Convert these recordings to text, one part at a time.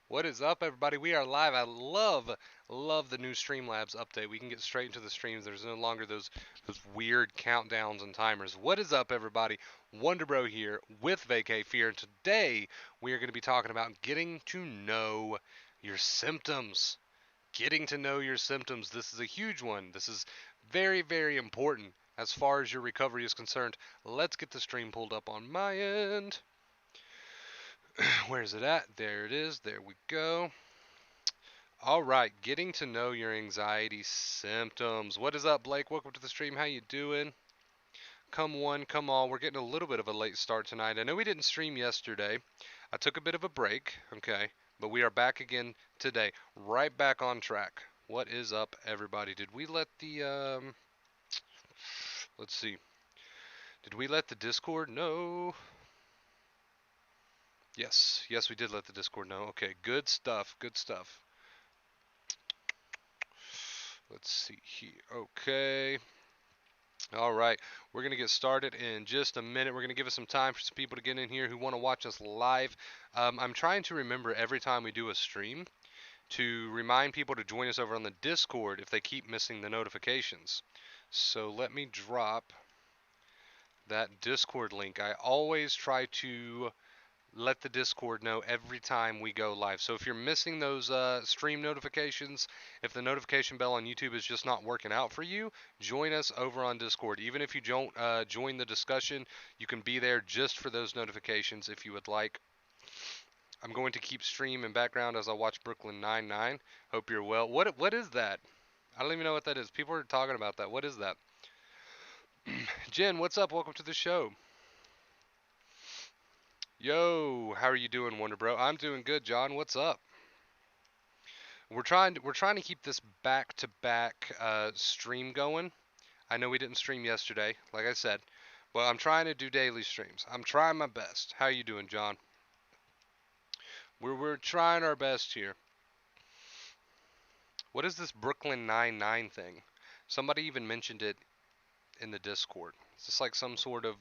What is up, everybody? We are live. I love the new Streamlabs update. We can get straight into the streams. There's no longer those weird countdowns and timers. What is up, everybody? Wonderbro here with Vacay Fear, and today we are going to be talking about getting to know your symptoms. Getting to know your symptoms. This is a huge one. This is very, very important as far as your recovery is concerned. Let's get the stream pulled up on my end. Where is it at? There it is. There we go. All right, getting to know your anxiety symptoms. What is up, Blake? Welcome to the stream. How you doing? Come one, come all. We're getting a little bit of a late start tonight. I know we didn't stream yesterday. I took a bit of a break, okay? But we are back again today. Right back on track. What is up, everybody? Did we let the let's see. Did we let the Discord know? Yes. Yes, we did let the Discord know. Okay, good stuff. Good stuff. Let's see here. Okay. All right, we're going to get started in just a minute. We're going to give us some time for some people to get in here who want to watch us live. I'm trying to remember every time we do a stream to remind people to join us over on the Discord if they keep missing the notifications. So let me drop that Discord link. I always try to let the Discord know every time we go live. So if you're missing those stream notifications, if the notification bell on YouTube is just not working out for you, join us over on Discord. Even if you don't join the discussion, you can be there just for those notifications if you would like. I'm going to keep stream in background as I watch Brooklyn Nine-Nine. Hope you're well. What is that? I don't even know what that is. People are talking about that. What is that? Jen, what's up? Welcome to the show. Yo, how are you doing, Wonder Bro? I'm doing good, John. What's up? We're trying to keep this back-to-back stream going. I know we didn't stream yesterday, like I said, but I'm trying to do daily streams. I'm trying my best. How you doing, John? We're trying our best here. What is this Brooklyn Nine-Nine thing? Somebody even mentioned it in the Discord. Is this like some sort of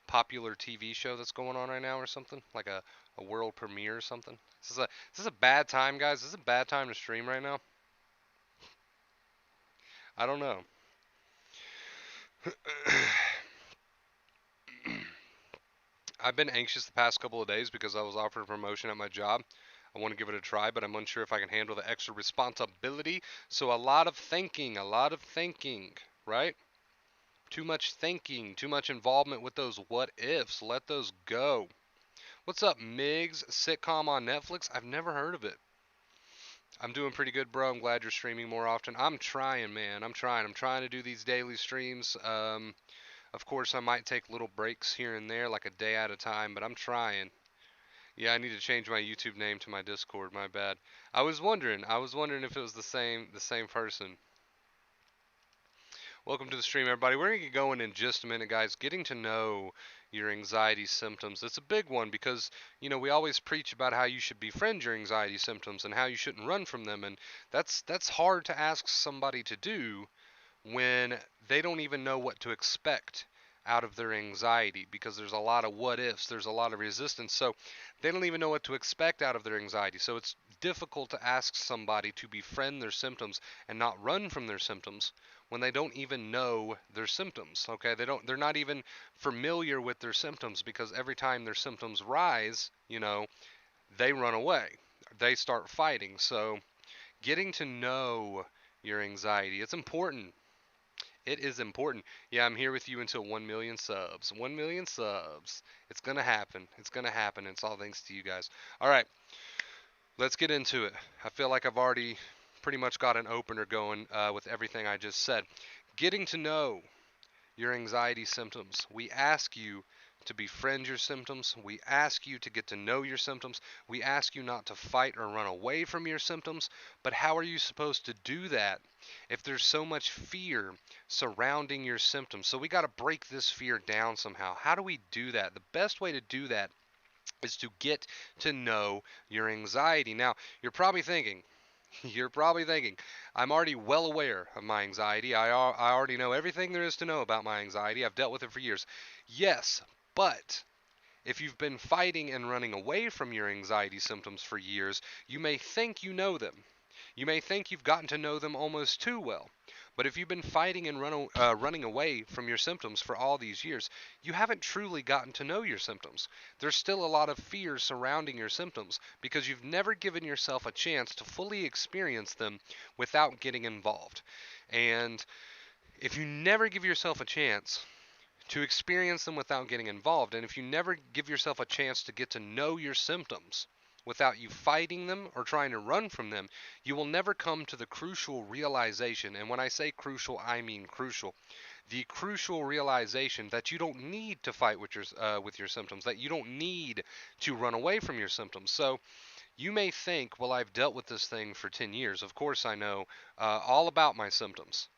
popular TV show that's going on right now or something? Like a world premiere or something? Is this a bad time, guys? Is this a bad time to stream right now? I don't know. I've been anxious the past couple of days because I was offered a promotion at my job. I want to give it a try, but I'm unsure if I can handle the extra responsibility. So a lot of thinking, right? Too much thinking, too much involvement with those what ifs. Let those go. What's up, Migs? Sitcom on Netflix? I've never heard of it. I'm doing pretty good, bro. I'm glad you're streaming more often. I'm trying, man. I'm trying. I'm trying to do these daily streams. Of course, I might take little breaks here and there, like a day at a time, but I'm trying. Yeah, I need to change my YouTube name to my Discord. My bad. I was wondering if it was the same person. Welcome to the stream, everybody. We're gonna get going in just a minute, guys. Getting to know your anxiety symptoms. It's a big one because, we always preach about how you should befriend your anxiety symptoms and how you shouldn't run from them, and that's hard to ask somebody to do when they don't even know what to expect out of their anxiety because there's a lot of what ifs, there's a lot of resistance. So they don't even know what to expect out of their anxiety. So it's difficult to ask somebody to befriend their symptoms and not run from their symptoms when they don't even know their symptoms. Okay? They're not even familiar with their symptoms because every time their symptoms rise, they run away. They start fighting. So getting to know your anxiety, it's important. It is important. Yeah, I'm here with you until 1 million subs. 1 million subs. It's going to happen. It's going to happen. It's all thanks to you guys. All right, let's get into it. I feel like I've already pretty much got an opener going with everything I just said. Getting to know your anxiety symptoms. We ask you to befriend your symptoms. We ask you to get to know your symptoms. We ask you not to fight or run away from your symptoms. But how are you supposed to do that if there's so much fear surrounding your symptoms? So we got to break this fear down somehow. How do we do that? The best way to do that is to get to know your anxiety. Now, you're probably thinking, you're probably thinking, I'm already well aware of my anxiety. I already know everything there is to know about my anxiety. I've dealt with it for years. Yes, but If you've been fighting and running away from your anxiety symptoms for years, you may think you know them. You may think you've gotten to know them almost too well. But if you've been fighting and running away from your symptoms for all these years, you haven't truly gotten to know your symptoms. There's still a lot of fear surrounding your symptoms because you've never given yourself a chance to fully experience them without getting involved. And if you never give yourself a chance to experience them without getting involved, and if you never give yourself a chance to get to know your symptoms without you fighting them or trying to run from them, you will never come to the crucial realization. And when I say crucial, I mean crucial. The crucial realization that you don't need to fight with your symptoms, that you don't need to run away from your symptoms. So you may think, well, I've dealt with this thing for 10 years. Of course, I know all about my symptoms.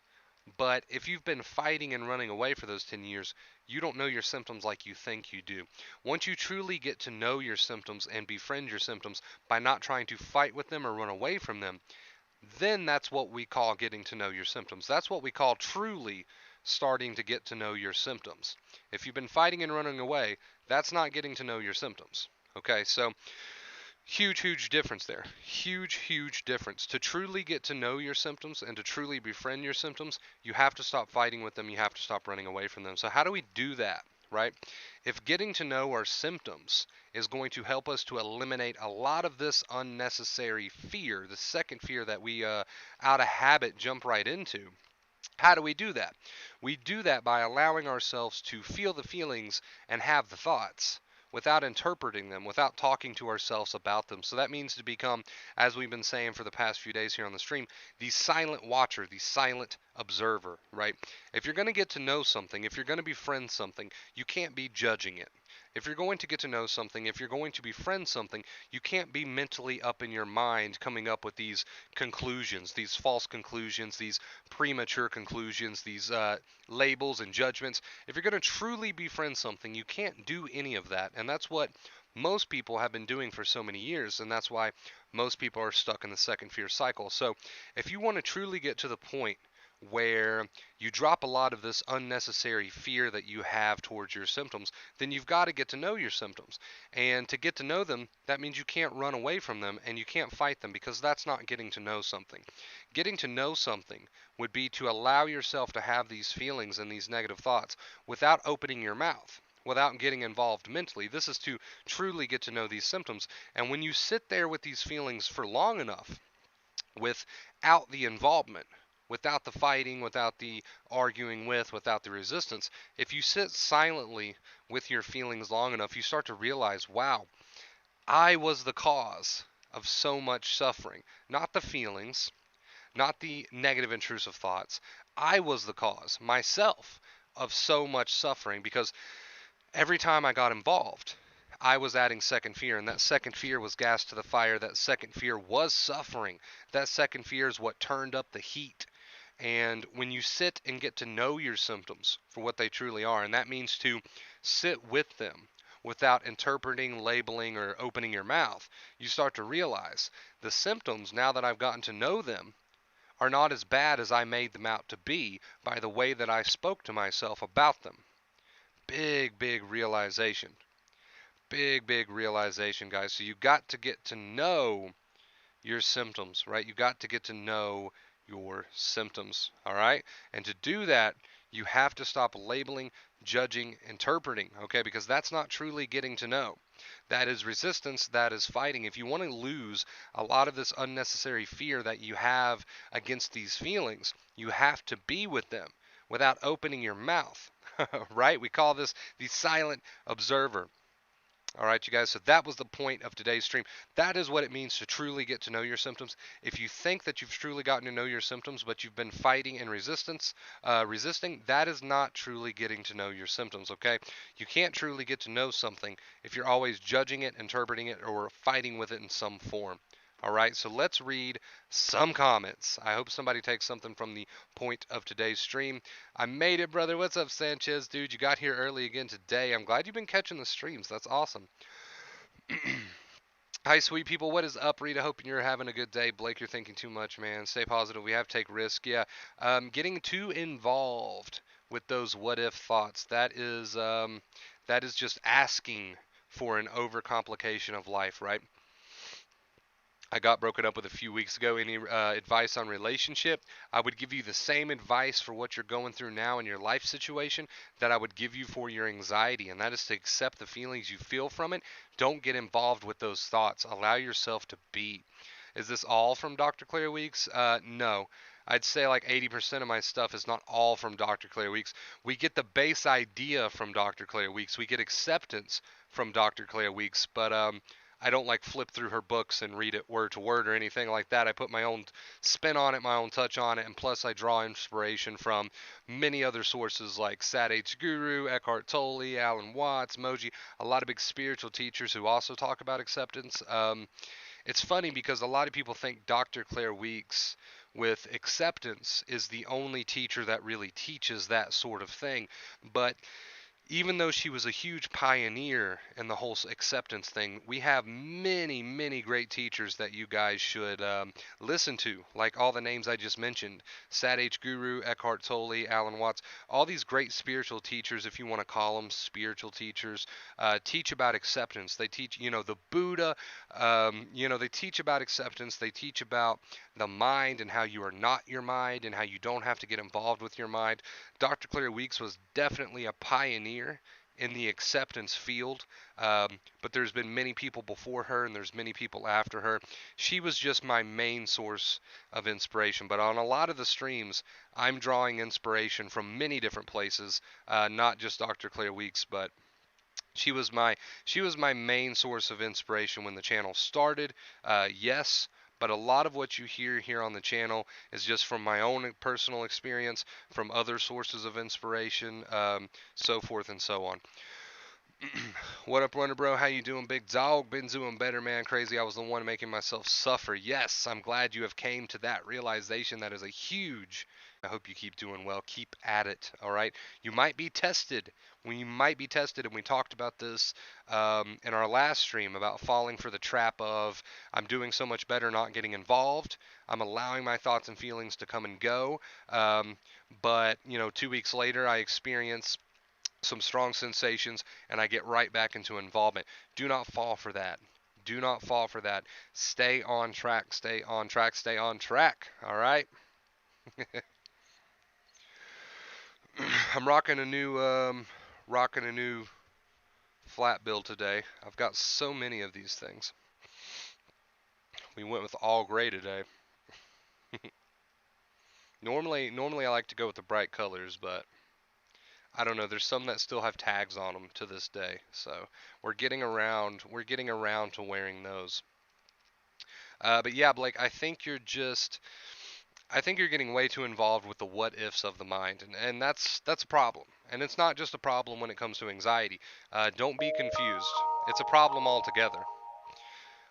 But if you've been fighting and running away for those 10 years, you don't know your symptoms like you think you do. Once you truly get to know your symptoms and befriend your symptoms by not trying to fight with them or run away from them, then that's what we call getting to know your symptoms. That's what we call truly starting to get to know your symptoms. If you've been fighting and running away, that's not getting to know your symptoms. Okay, so huge, huge difference there. Huge, huge difference. To truly get to know your symptoms and to truly befriend your symptoms, you have to stop fighting with them. You have to stop running away from them. So, how do we do that, right? If getting to know our symptoms is going to help us to eliminate a lot of this unnecessary fear, the second fear that we out of habit jump right into, how do we do that? We do that by allowing ourselves to feel the feelings and have the thoughts without interpreting them, without talking to ourselves about them. So that means to become, as we've been saying for the past few days here on the stream, the silent watcher, the silent observer, right? If you're going to get to know something, if you're going to befriend something, you can't be judging it. If you're going to get to know something, if you're going to befriend something, you can't be mentally up in your mind coming up with these conclusions, these false conclusions, these premature conclusions, these labels and judgments. If you're going to truly befriend something, you can't do any of that. And that's what most people have been doing for so many years. And that's why most people are stuck in the second fear cycle. So if you want to truly get to the point where you drop a lot of this unnecessary fear that you have towards your symptoms, then you've got to get to know your symptoms. And to get to know them, that means you can't run away from them and you can't fight them, because that's not getting to know something. Getting to know something would be to allow yourself to have these feelings and these negative thoughts without opening your mouth, without getting involved mentally. This is to truly get to know these symptoms. And when you sit there with these feelings for long enough, without the involvement, without the fighting, without the arguing with, without the resistance, if you sit silently with your feelings long enough, you start to realize, wow, I was the cause of so much suffering. Not the feelings, not the negative intrusive thoughts. I was the cause, myself, of so much suffering, because every time I got involved, I was adding second fear, and that second fear was gas to the fire. That second fear was suffering. That second fear is what turned up the heat. And when you sit and get to know your symptoms for what they truly are, and that means to sit with them without interpreting, labeling, or opening your mouth, you start to realize the symptoms, now that I've gotten to know them, are not as bad as I made them out to be by the way that I spoke to myself about them. Big, big realization. Big, big realization, guys. So you got to get to know your symptoms, right? You got to get to know your symptoms, all right? And to do that, you have to stop labeling, judging, interpreting, okay? Because that's not truly getting to know. That is resistance, that is fighting. If you want to lose a lot of this unnecessary fear that you have against these feelings, you have to be with them without opening your mouth, right? We call this the silent observer. All right, you guys, so that was the point of today's stream. That is what it means to truly get to know your symptoms. If you think that you've truly gotten to know your symptoms, but you've been fighting and resisting, that is not truly getting to know your symptoms, okay? You can't truly get to know something if you're always judging it, interpreting it, or fighting with it in some form. All right, so let's read some comments. I hope somebody takes something from the point of today's stream. I made it, brother. What's up, Sanchez? Dude, you got here early again today. I'm glad you've been catching the streams. That's awesome. Hi, sweet people. What is up, Rita? Hoping you're having a good day. Blake, you're thinking too much, man. Stay positive. We have to take risk. Yeah, getting too involved with those what if thoughts. That is just asking for an overcomplication of life, right? I got broken up with a few weeks ago. Any advice on relationship? I would give you the same advice for what you're going through now in your life situation that I would give you for your anxiety, and that is to accept the feelings you feel from it. Don't get involved with those thoughts. Allow yourself to be. Is this all from Dr. Claire Weeks? No. I'd say like 80% of my stuff is not all from Dr. Claire Weeks. We get the base idea from Dr. Claire Weeks. We get acceptance from Dr. Claire Weeks, but I don't like flip through her books and read it word to word or anything like that. I put my own spin on it, my own touch on it, and plus I draw inspiration from many other sources like Sat H. Guru, Eckhart Tolle, Alan Watts, Moji, a lot of big spiritual teachers who also talk about acceptance. It's funny because a lot of people think Dr. Claire Weeks with acceptance is the only teacher that really teaches that sort of thing. But even though she was a huge pioneer in the whole acceptance thing, we have many, many great teachers that you guys should listen to, like all the names I just mentioned: Sat H. Guru, Eckhart Tolle, Alan Watts, all these great spiritual teachers, if you want to call them spiritual teachers, teach about acceptance. They teach, the Buddha, they teach about acceptance. They teach about the mind and how you are not your mind and how you don't have to get involved with your mind. Dr. Claire Weeks was definitely a pioneer in the acceptance field, but there's been many people before her and there's many people after her. She was just my main source of inspiration, but on a lot of the streams, I'm drawing inspiration from many different places, not just Dr. Claire Weeks, but she was my she was my main source of inspiration when the channel started. Yes, but a lot of what you hear here on the channel is just from my own personal experience, from other sources of inspiration, so forth and so on. What up, Runner Bro? How you doing, big dog? Been doing better, man. Crazy. I was the one making myself suffer. Yes, I'm glad you have came to that realization. That is a huge. I hope you keep doing well. Keep at it. All right. You might be tested. We might be tested, and we talked about this in our last stream about falling for the trap of I'm doing so much better not getting involved. I'm allowing my thoughts and feelings to come and go. But 2 weeks later, I experience some strong sensations, and I get right back into involvement. Do not fall for that. Do not fall for that. Stay on track. Stay on track. Stay on track. All right. I'm rocking a new flat build today. I've got so many of these things. We went with all gray today. Normally I like to go with the bright colors, but I don't know. There's some that still have tags on them to this day, so we're getting around to wearing those. But yeah, Blake, I think you're getting way too involved with the what ifs of the mind, and that's a problem. And it's not just a problem when it comes to anxiety. Don't be confused. It's a problem altogether.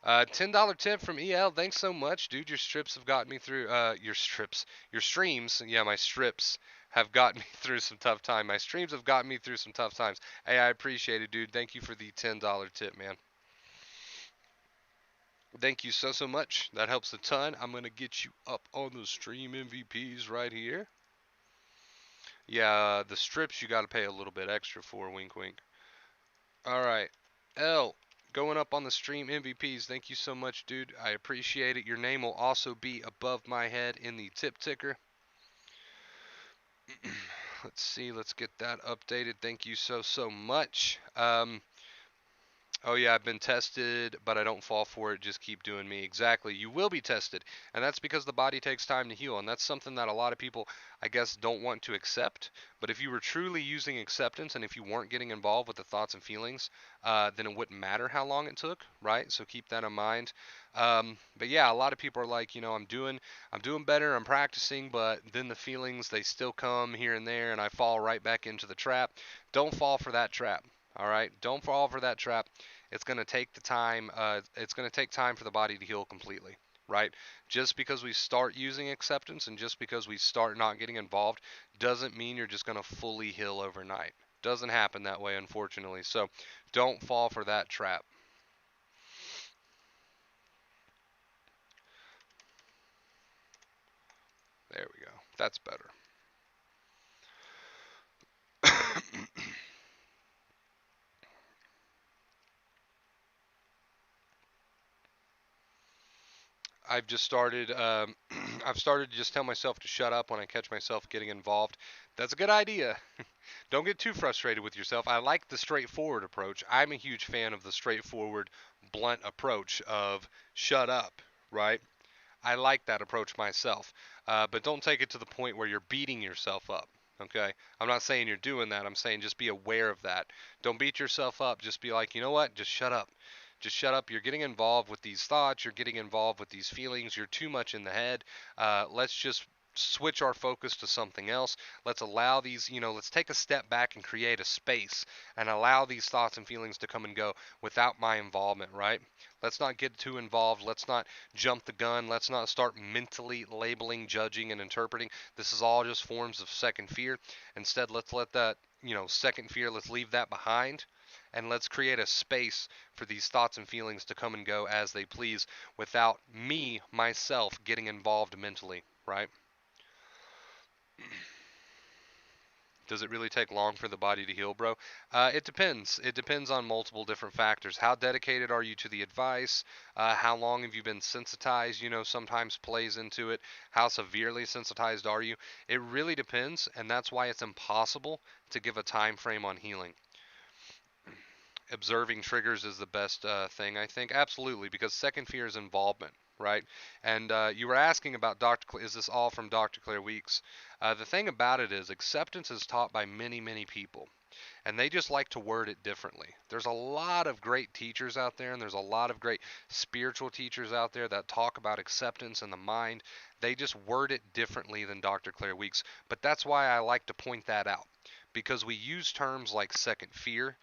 $10 tip from EL. Thanks so much, dude. Your strips have gotten me through. Your streams. Yeah, my strips have gotten me through some tough time. My streams have gotten me through some tough times. Hey, I appreciate it, dude. Thank you for the $10 tip, man. Thank you so much. That helps a ton. I'm gonna get you up on the stream MVPs right here. Yeah, the strips you got to pay a little bit extra for. Wink, wink. All right, L, going up on the stream MVPs. Thank you so much, dude. I appreciate it. Your name will also be above my head in the tip ticker. Let's see. Let's get that updated. Thank you so much. Oh yeah, I've been tested, but I don't fall for it. Just keep doing me. Exactly. You will be tested, and that's because the body takes time to heal, and that's something that a lot of people, I guess, don't want to accept. But if you were truly using acceptance, and if you weren't getting involved with the thoughts and feelings, then it wouldn't matter how long it took, right? So keep that in mind. But yeah, a lot of people are like, I'm doing better, I'm practicing, but then the feelings they still come here and there, and I fall right back into the trap. Don't fall for that trap. All right, don't fall for that trap. It's going to take the time. It's going to take time for the body to heal completely, right? Just because we start using acceptance and just because we start not getting involved doesn't mean you're just going to fully heal overnight. Doesn't happen that way, unfortunately. So don't fall for that trap. There we go. That's better. I've just started. I've started to just tell myself to shut up when I catch myself getting involved. That's a good idea. Don't get too frustrated with yourself. I like the straightforward approach. I'm a huge fan of the straightforward, blunt approach of shut up, right? I like that approach myself. But don't take it to the point where you're beating yourself up. Okay? I'm not saying you're doing that. I'm saying just be aware of that. Don't beat yourself up. Just be like, you know what? Just shut up. Just shut up. You're getting involved with these thoughts. You're getting involved with these feelings. You're too much in the head. Let's just switch our focus to something else. Let's allow these, let's take a step back and create a space and allow these thoughts and feelings to come and go without my involvement, right? Let's not get too involved. Let's not jump the gun. Let's not start mentally labeling, judging, and interpreting. This is all just forms of second fear. Instead, let's let that, second fear, let's leave that behind. And let's create a space for these thoughts and feelings to come and go as they please without me, myself, getting involved mentally, right? Does it really take long for the body to heal, bro? It depends. It depends on multiple different factors. How dedicated are you to the advice? How long have you been sensitized? Sometimes plays into it. How severely sensitized are you? It really depends, and that's why it's impossible to give a time frame on healing. Observing triggers is the best thing, I think. Absolutely, because second fear is involvement, right? And you were asking about is this all from Dr. Claire Weeks? The thing about it is acceptance is taught by many, many people, and they just like to word it differently. There's a lot of great teachers out there, and there's a lot of great spiritual teachers out there that talk about acceptance and the mind. They just word it differently than Dr. Claire Weeks. But that's why I like to point that out, because we use terms like second fear,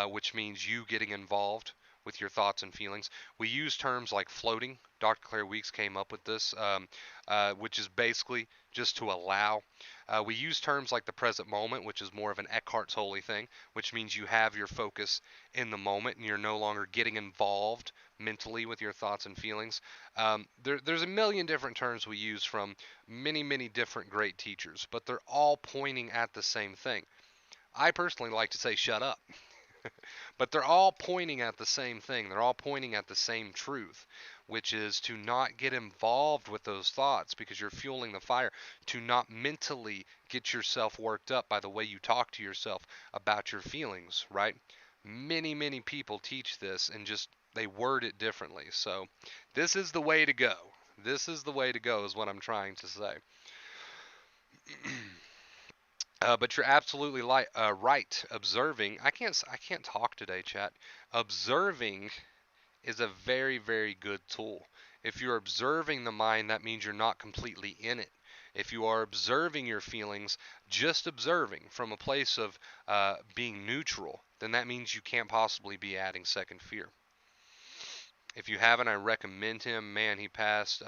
which means you getting involved with your thoughts and feelings. We use terms like floating. Dr. Claire Weeks came up with this, which is basically just to allow. We use terms like the present moment, which is more of an Eckhart's Holy thing, which means you have your focus in the moment and you're no longer getting involved mentally with your thoughts and feelings. There's a million different terms we use from many, many different great teachers, but they're all pointing at the same thing. I personally like to say shut up. But they're all pointing at the same thing. They're all pointing at the same truth, which is to not get involved with those thoughts because you're fueling the fire, to not mentally get yourself worked up by the way you talk to yourself about your feelings, right? Many, many people teach this and just they word it differently. So, this is the way to go. This is the way to go, is what I'm trying to say. But you're absolutely right. Observing, I can't talk today, chat. Observing is a very, very good tool. If you're observing the mind, that means you're not completely in it. If you are observing your feelings, just observing from a place of being neutral, then that means you can't possibly be adding second fear. If you haven't, I recommend him. Man, he passed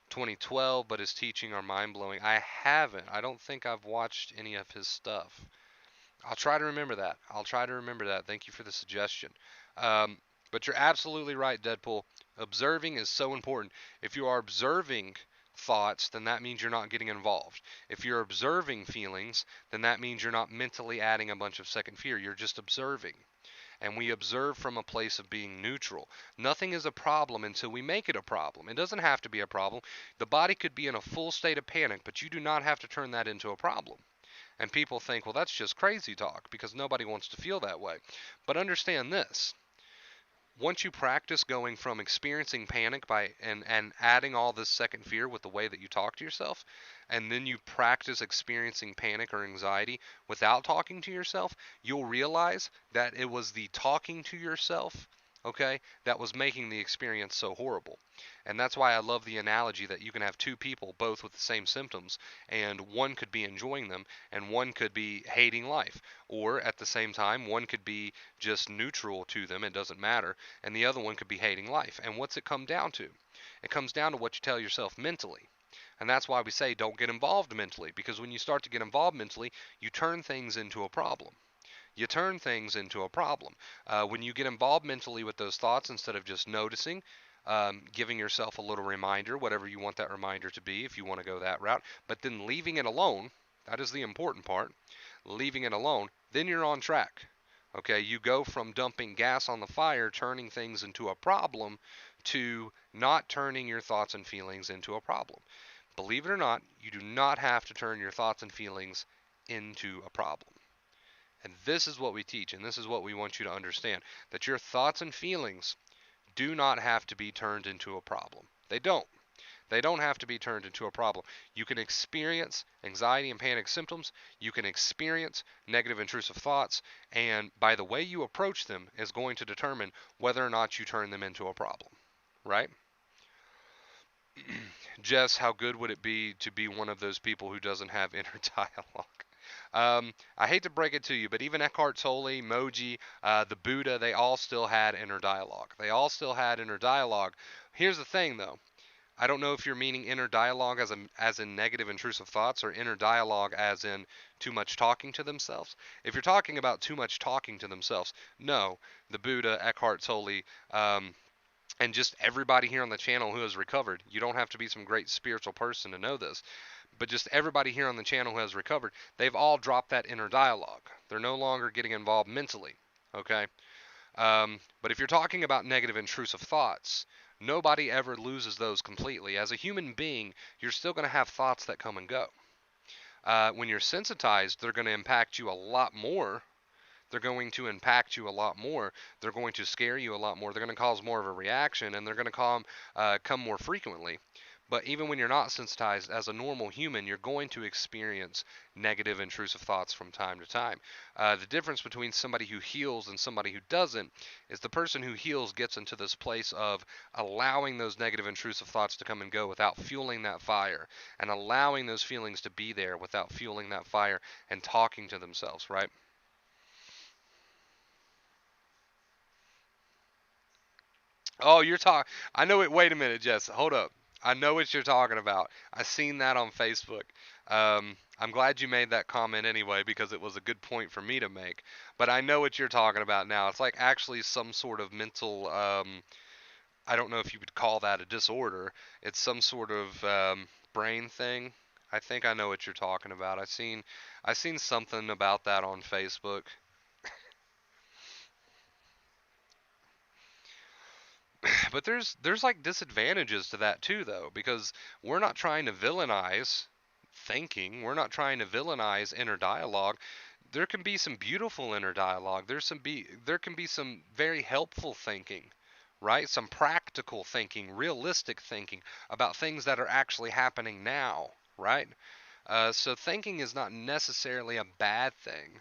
2012, but his teaching are mind blowing. I haven't. I don't think I've watched any of his stuff. I'll try to remember that. I'll try to remember that. Thank you for the suggestion. Um, but you're absolutely right, Deadpool. Observing is so important. If you are observing thoughts, then that means you're not getting involved. If you're observing feelings, then that means you're not mentally adding a bunch of second fear. You're just observing. And we observe from a place of being neutral. Nothing is a problem until we make it a problem. It doesn't have to be a problem. The body could be in a full state of panic, but you do not have to turn that into a problem. And people think, well, that's just crazy talk because nobody wants to feel that way. But understand this. Once you practice going from experiencing panic and adding all this second fear with the way that you talk to yourself, and then you practice experiencing panic or anxiety without talking to yourself, you'll realize that it was the talking to yourself, okay, that was making the experience so horrible. And that's why I love the analogy that you can have two people both with the same symptoms, and one could be enjoying them, and one could be hating life. Or at the same time, one could be just neutral to them, it doesn't matter, and the other one could be hating life. And what's it come down to? It comes down to what you tell yourself mentally. And that's why we say don't get involved mentally, because when you start to get involved mentally, you turn things into a problem. You turn things into a problem. When you get involved mentally with those thoughts instead of just noticing, giving yourself a little reminder, whatever you want that reminder to be, if you want to go that route, but then leaving it alone, that is the important part, leaving it alone, then you're on track. Okay, you go from dumping gas on the fire, turning things into a problem, to not turning your thoughts and feelings into a problem. Believe it or not, you do not have to turn your thoughts and feelings into a problem. And this is what we teach, and this is what we want you to understand, that your thoughts and feelings do not have to be turned into a problem. They don't. They don't have to be turned into a problem. You can experience anxiety and panic symptoms. You can experience negative intrusive thoughts. And by the way you approach them is going to determine whether or not you turn them into a problem. Right? Jess, how good would it be to be one of those people who doesn't have inner dialogue? I hate to break it to you, but even Eckhart Tolle, Moji, the Buddha, they all still had inner dialogue. They all still had inner dialogue. Here's the thing, though. I don't know if you're meaning inner dialogue as in negative intrusive thoughts or inner dialogue as in too much talking to themselves. If you're talking about too much talking to themselves, no, the Buddha, Eckhart Tolle, um, and just everybody here on the channel who has recovered. You don't have to be some great spiritual person to know this, but just everybody here on the channel who has recovered, they've all dropped that inner dialogue. They're no longer getting involved mentally. Okay? But if you're talking about negative intrusive thoughts, nobody ever loses those completely. As a human being, you're still going to have thoughts that come and go. When you're sensitized, they're going to impact you a lot more. They're going to impact you a lot more. They're going to scare you a lot more. They're going to cause more of a reaction, and they're going to come more frequently. But even when you're not sensitized, as a normal human, you're going to experience negative, intrusive thoughts from time to time. The difference between somebody who heals and somebody who doesn't is the person who heals gets into this place of allowing those negative, intrusive thoughts to come and go without fueling that fire, and allowing those feelings to be there without fueling that fire and talking to themselves, right? Oh, you're talking. I know it. Wait a minute, Jess. Hold up. I know what you're talking about. I seen that on Facebook. I'm glad you made that comment anyway because it was a good point for me to make. But I know what you're talking about now. It's like actually some sort of mental. I don't know if you would call that a disorder. It's some sort of brain thing. I think I know what you're talking about. I seen something about that on Facebook. But there's like disadvantages to that too though, because we're not trying to villainize thinking. We're not trying to villainize inner dialogue. There can be some beautiful inner dialogue. There can be some very helpful thinking, right? Some practical thinking, realistic thinking about things that are actually happening now, right? So thinking is not necessarily a bad thing.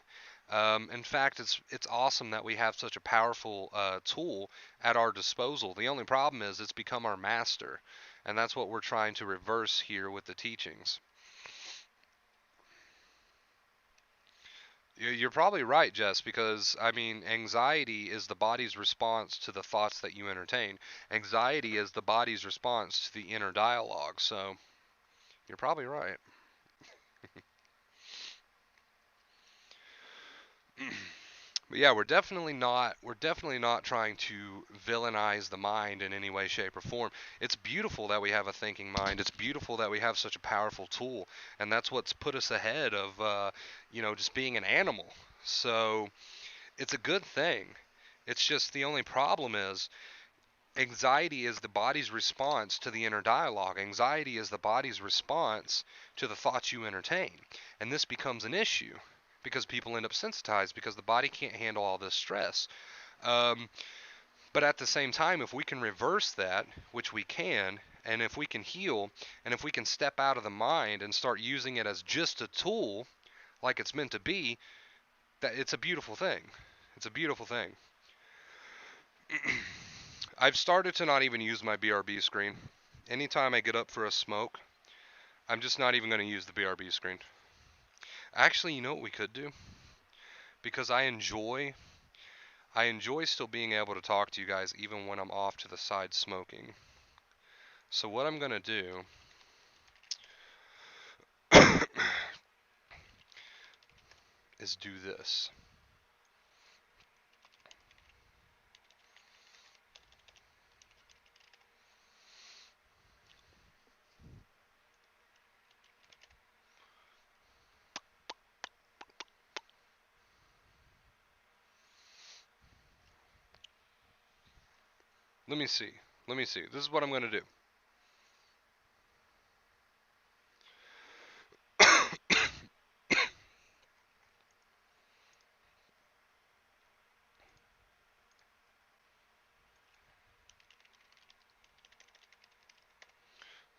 In fact, it's awesome that we have such a powerful tool at our disposal. The only problem is it's become our master, and that's what we're trying to reverse here with the teachings. You're probably right, Jess, because I mean, anxiety is the body's response to the thoughts that you entertain. Anxiety is the body's response to the inner dialogue. So you're probably right. But yeah, we're definitely not trying to villainize the mind in any way, shape, or form. It's beautiful that we have a thinking mind. It's beautiful that we have such a powerful tool, and that's what's put us ahead of just being an animal. So it's a good thing. It's just the only problem is anxiety is the body's response to the inner dialogue. Anxiety is the body's response to the thoughts you entertain. And this becomes an issue because people end up sensitized because the body can't handle all this stress. Um, but at the same time, if we can reverse that, which we can, and if we can heal, and if we can step out of the mind and start using it as just a tool like it's meant to be, that it's a beautiful thing. It's a beautiful thing. I've started to not even use my BRB screen. Anytime I get up for a smoke, I'm just not even going to use the BRB screen. Actually, you know what we could do? Because I enjoy still being able to talk to you guys even when I'm off to the side smoking. So what I'm going to do is do this. Let me see. Let me see. This is what I'm going to do.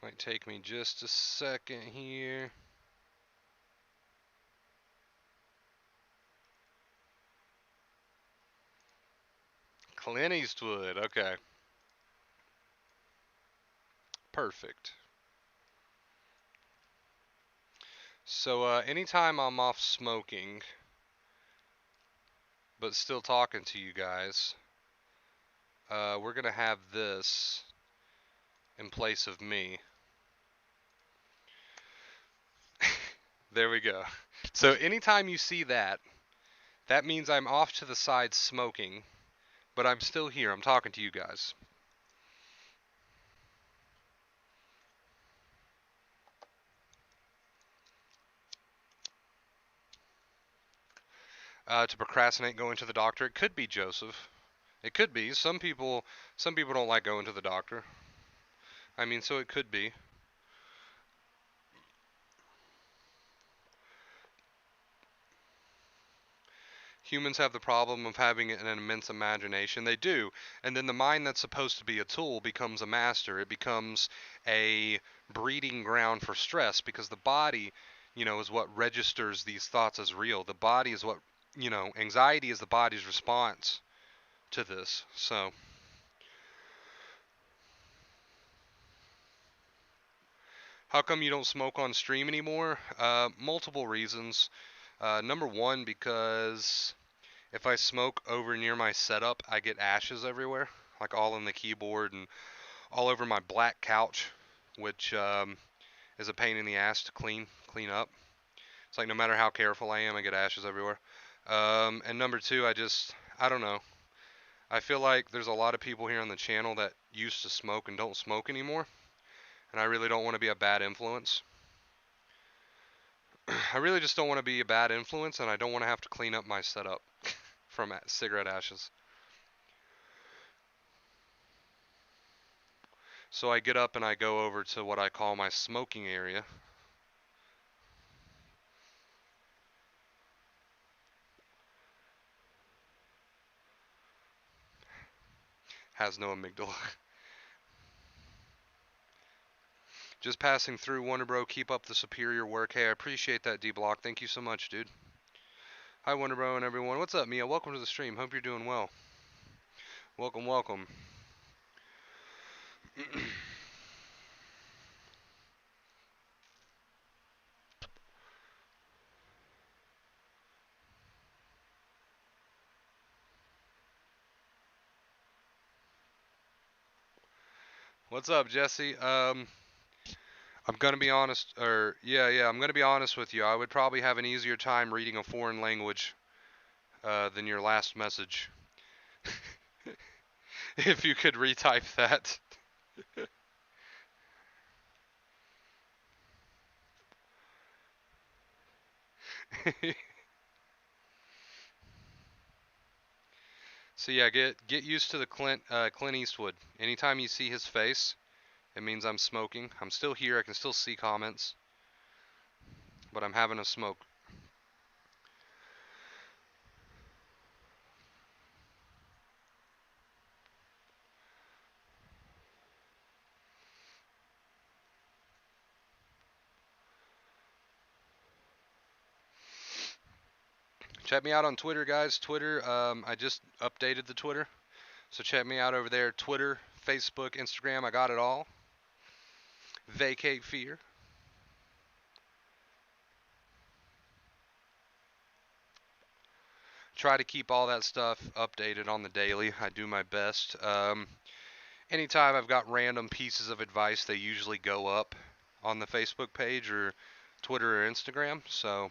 Might take me just a second here. Clint Eastwood. Okay. Perfect. So anytime I'm off smoking, but still talking to you guys, we're going to have this in place of me. There we go. So anytime you see that, that means I'm off to the side smoking, but I'm still here. I'm talking to you guys. To procrastinate going to the doctor, it could be Joseph. It could be. Some people don't like going to the doctor. I mean, so it could be. Humans have the problem of having an immense imagination. They do. And then the mind that's supposed to be a tool becomes a master. It becomes a breeding ground for stress because the body, is what registers these thoughts as real. The body is what, anxiety is the body's response to this. So, how come you don't smoke on stream anymore? Multiple reasons. Number one, because if I smoke over near my setup, I get ashes everywhere, like all in the keyboard and all over my black couch, which is a pain in the ass to clean up. It's like no matter how careful I am, I get ashes everywhere. And number two, I don't know. I feel like there's a lot of people here on the channel that used to smoke and don't smoke anymore, and I really don't want to be a bad influence. I really just don't want to be a bad influence, and I don't want to have to clean up my setup from cigarette ashes. So I get up and I go over to what I call my smoking area. Has no amygdala. Just passing through, Wonder Bro. Keep up the superior work. Hey, I appreciate that, D-Block. Thank you so much, dude. Hi, Wonder Bro and everyone. What's up, Mia? Welcome to the stream. Hope you're doing well. Welcome, welcome. What's up, Jesse? I'm gonna be honest, I'm gonna be honest with you. I would probably have an easier time reading a foreign language than your last message. If you could retype that. So yeah, get used to the Clint Eastwood. Anytime you see his face, it means I'm smoking. I'm still here. I can still see comments, but I'm having a smoke. Check me out on Twitter, guys. Twitter, I just updated the Twitter, so check me out over there. Twitter, Facebook, Instagram, I got it all. Vacate fear. Try to keep all that stuff updated on the daily. I do my best. Anytime I've got random pieces of advice, they usually go up on the Facebook page or Twitter or Instagram. So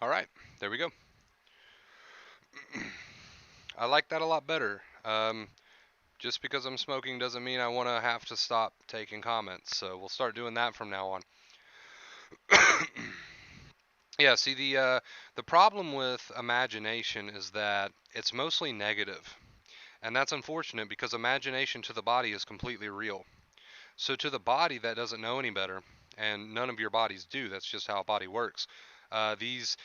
All right, there we go. I like that a lot better. Just because I'm smoking doesn't mean I want to have to stop taking comments. So we'll start doing that from now on. Yeah, see the problem with imagination is that it's mostly negative. And that's unfortunate because imagination to the body is completely real. So to the body that doesn't know any better, and none of your bodies do, that's just how a body works. These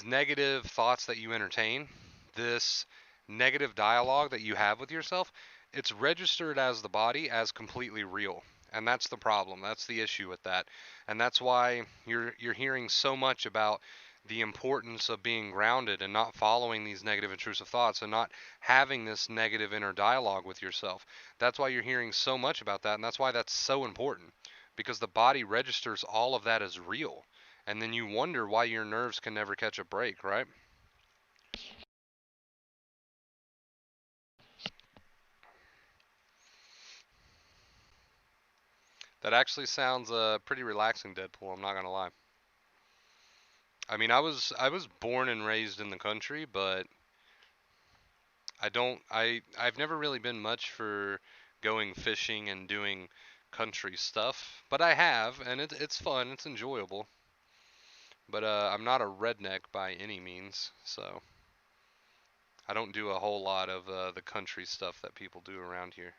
negative thoughts that you entertain, this negative dialogue that you have with yourself, it's registered as the body as completely real. And that's the problem. That's the issue with that. And that's why you're hearing so much about the importance of being grounded and not following these negative intrusive thoughts and not having this negative inner dialogue with yourself. That's why you're hearing so much about that, and that's why that's so important because the body registers all of that as real. And then you wonder why your nerves can never catch a break, right? That actually sounds pretty relaxing, Deadpool. I'm not gonna lie. I mean, I was born and raised in the country, but I've never really been much for going fishing and doing country stuff, but I have, and it's fun, it's enjoyable. But I'm not a redneck by any means, so I don't do a whole lot of the country stuff that people do around here.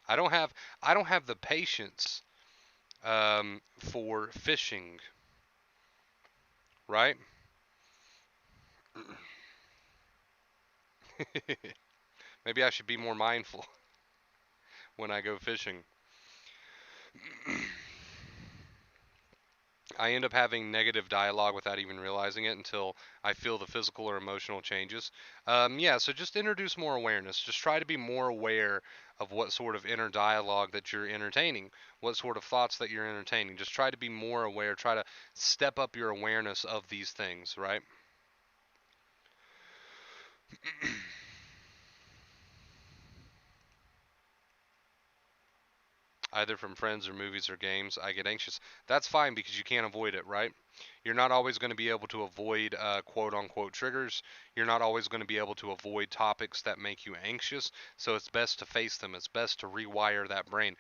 I don't have I don't have the patience for fishing, right? Maybe I should be more mindful when I go fishing. I end up having negative dialogue without even realizing it until I feel the physical or emotional changes. Yeah, so just introduce more awareness. Just try to be more aware of what sort of inner dialogue that you're entertaining, what sort of thoughts that you're entertaining. Just try to be more aware. Try to step up your awareness of these things, right? Either from friends or movies or games, I get anxious. That's fine because you can't avoid it, right? You're not always going to be able to avoid quote unquote triggers. You're not always going to be able to avoid topics that make you anxious. So it's best to face them. It's best to rewire that brain.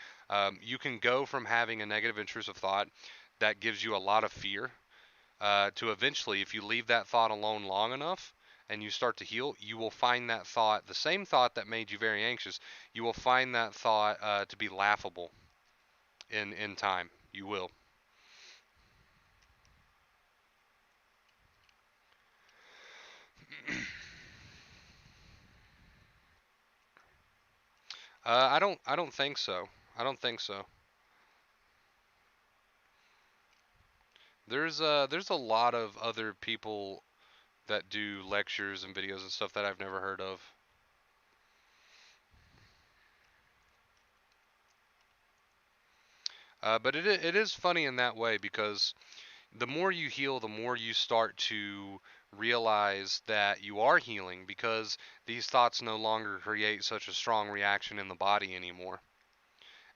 You can go from having a negative intrusive thought that gives you a lot of fear to eventually, if you leave that thought alone long enough, and you start to heal, you will find that thought, the same thought that made you very anxious, you will find that thought to be laughable in time. You will. I don't think so. I don't think so. There's a lot of other people that do lectures and videos and stuff that I've never heard of. But it is funny in that way because the more you heal, the more you start to realize that you are healing because these thoughts no longer create such a strong reaction in the body anymore.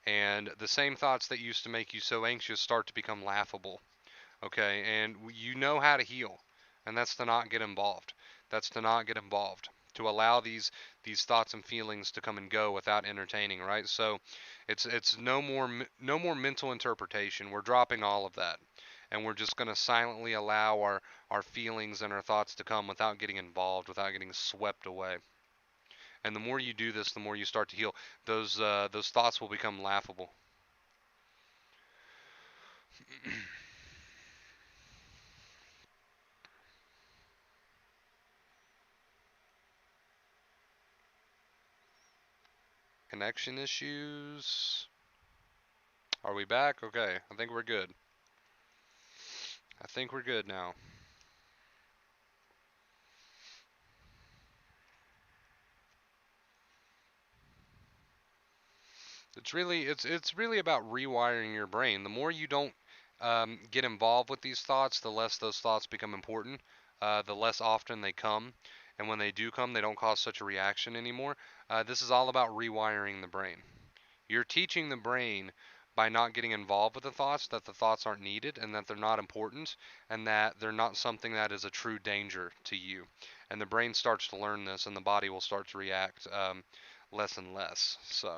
And the same thoughts that used to make you so anxious start to become laughable. Okay, and you know how to heal, and that's to not get involved. That's to not get involved. To allow these thoughts and feelings to come and go without entertaining, right? So, it's no more mental interpretation. We're dropping all of that, and we're just going to silently allow our feelings and our thoughts to come without getting involved, without getting swept away. And the more you do this, the more you start to heal. Those thoughts will become laughable. Connection issues. Are we back? Okay, I think we're good. I think we're good now. It's really about rewiring your brain. The more you don't get involved with these thoughts, the less those thoughts become important. The less often they come, and when they do come, they don't cause such a reaction anymore. This is all about rewiring the brain. You're teaching the brain by not getting involved with the thoughts, that the thoughts aren't needed and that they're not important and that they're not something that is a true danger to you. And the brain starts to learn this and the body will start to react less and less. So,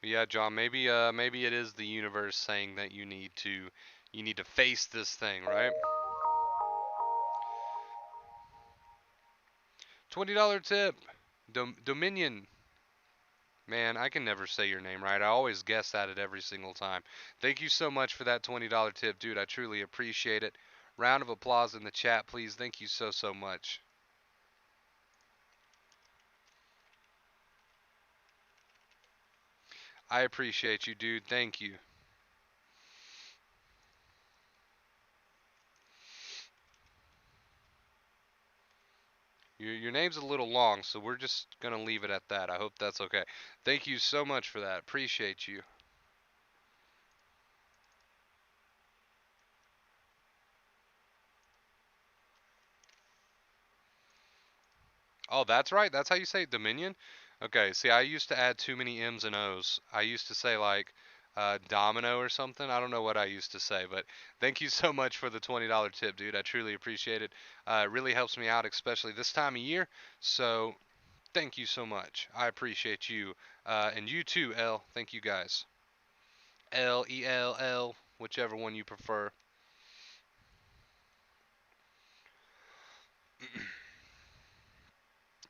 yeah, John, maybe it is the universe saying that you need to face this thing, right? $20 tip. Dominion. Man, I can never say your name right. I always guess at it every single time. Thank you so much for that $20 tip, dude. I truly appreciate it. Round of applause in the chat, please. Thank you so much. I appreciate you, dude. Thank you. Your name's a little long, so we're just going to leave it at that. I hope that's okay. Thank you so much for that. Appreciate you. Oh, that's right. That's how you say it, Dominion. Okay. See, I used to add too many M's and O's. I used to say like domino or something. I don't know what I used to say, but thank you so much for the $20 tip, dude. I truly appreciate it. It really helps me out, especially this time of year. So thank you so much. I appreciate you. And you too, L. Thank you guys. L, whichever one you prefer.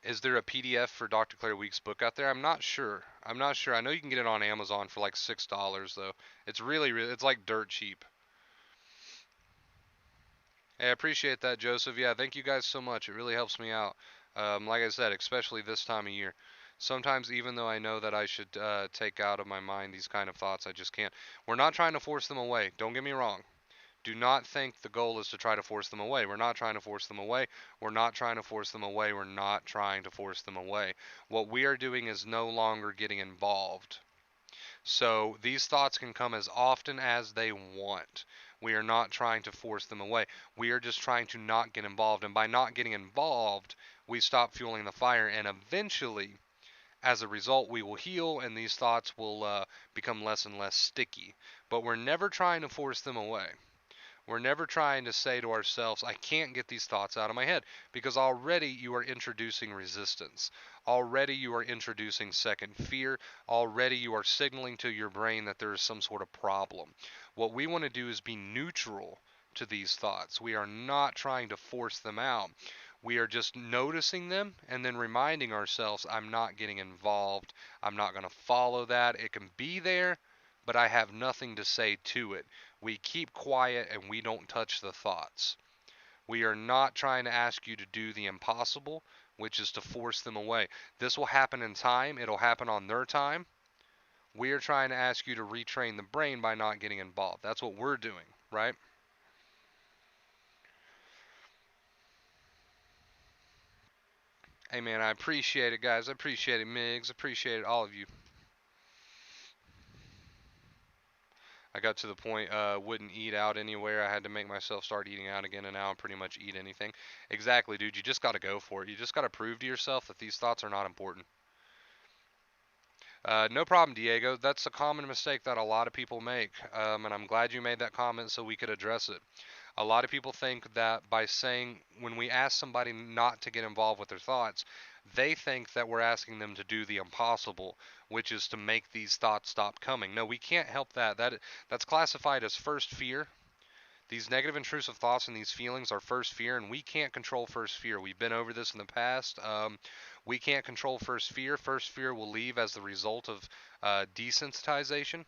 Is there a PDF for Dr. Claire Week's book out there? I'm not sure. I'm not sure. I know you can get it on Amazon for like $6 though. It's really it's like dirt cheap. Hey, I appreciate that, Joseph. Yeah, thank you guys so much. It really helps me out. Like I said, especially this time of year. Sometimes, even though I know that I should take out of my mind these kind of thoughts, I just can't. We're not trying to force them away. Don't get me wrong. Do not think the goal is to try to force them away. We're not trying to force them away. We're not trying to force them away. We're not trying to force them away. What we are doing is no longer getting involved. So these thoughts can come as often as they want. We are not trying to force them away. We are just trying to not get involved. And by not getting involved, we stop fueling the fire. And eventually, as a result, we will heal and these thoughts will become less and less sticky. But we're never trying to force them away. We're never trying to say to ourselves, I can't get these thoughts out of my head, because already you are introducing resistance. Already you are introducing second fear. Already you are signaling to your brain that there is some sort of problem. What we want to do is be neutral to these thoughts. We are not trying to force them out. We are just noticing them and then reminding ourselves, I'm not getting involved. I'm not going to follow that. It can be there, but I have nothing to say to it. We keep quiet and we don't touch the thoughts. We are not trying to ask you to do the impossible, which is to force them away. This will happen in time, it'll happen on their time. We are trying to ask you to retrain the brain by not getting involved. That's what we're doing, right? Hey man, I appreciate it, guys. I appreciate it, Migs. I appreciate it, all of you. I got to the point wouldn't eat out anywhere. I had to make myself start eating out again, and now I'm pretty much eat anything. Exactly, dude. You just got to go for it. You just got to prove to yourself that these thoughts are not important. No problem, Diego. That's a common mistake that a lot of people make, and I'm glad you made that comment so we could address it. A lot of people think that by saying, when we ask somebody not to get involved with their thoughts, they think that we're asking them to do the impossible, which is to make these thoughts stop coming. No, we can't help that. That's classified as first fear. These negative intrusive thoughts and these feelings are first fear, and we can't control first fear. We've been over this in the past. We can't control first fear. First fear will leave as the result of desensitization.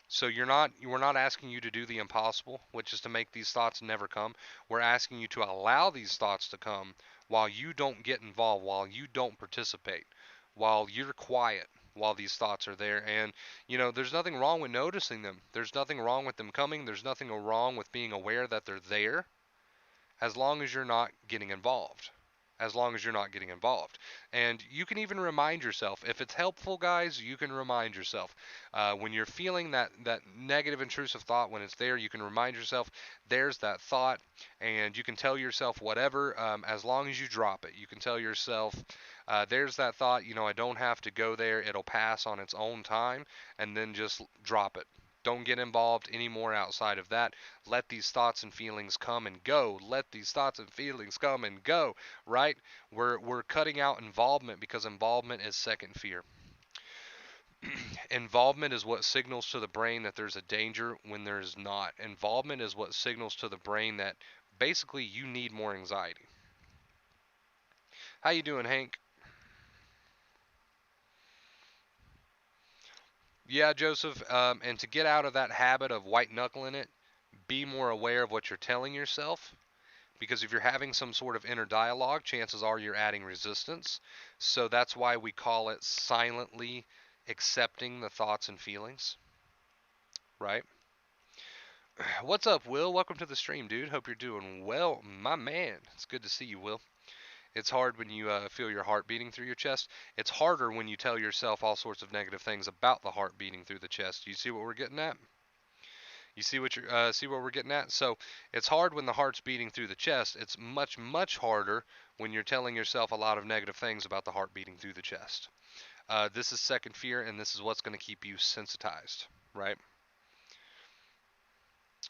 So we're not asking you to do the impossible, which is to make these thoughts never come. We're asking you to allow these thoughts to come while you don't get involved, while you don't participate, while you're quiet, while these thoughts are there. And, there's nothing wrong with noticing them. There's nothing wrong with them coming. There's nothing wrong with being aware that they're there, as long as you're not getting involved. as long as you're not getting involved. And you can even remind yourself, if it's helpful, guys, you can remind yourself. When you're feeling that negative intrusive thought, when it's there, you can remind yourself, there's that thought, and you can tell yourself whatever, as long as you drop it. You can tell yourself, there's that thought, I don't have to go there, it'll pass on its own time, and then just drop it. Don't get involved anymore outside of that. Let these thoughts and feelings come and go. Let these thoughts and feelings come and go, right? We're cutting out involvement, because involvement is second fear. Involvement is what signals to the brain that there's a danger when there's not. Involvement is what signals to the brain that basically you need more anxiety. How you doing, Hank? Yeah, Joseph. And to get out of that habit of white knuckling it, be more aware of what you're telling yourself. Because if you're having some sort of inner dialogue, chances are you're adding resistance. So that's why we call it silently accepting the thoughts and feelings, right? What's up, Will? Welcome to the stream, dude. Hope you're doing well, my man. It's good to see you, Will. It's hard when you feel your heart beating through your chest. It's harder when you tell yourself all sorts of negative things about the heart beating through the chest. You see what we're getting at? You see what we're getting at? So it's hard when the heart's beating through the chest. It's much harder when you're telling yourself a lot of negative things about the heart beating through the chest. This is second fear, and this is what's going to keep you sensitized, right?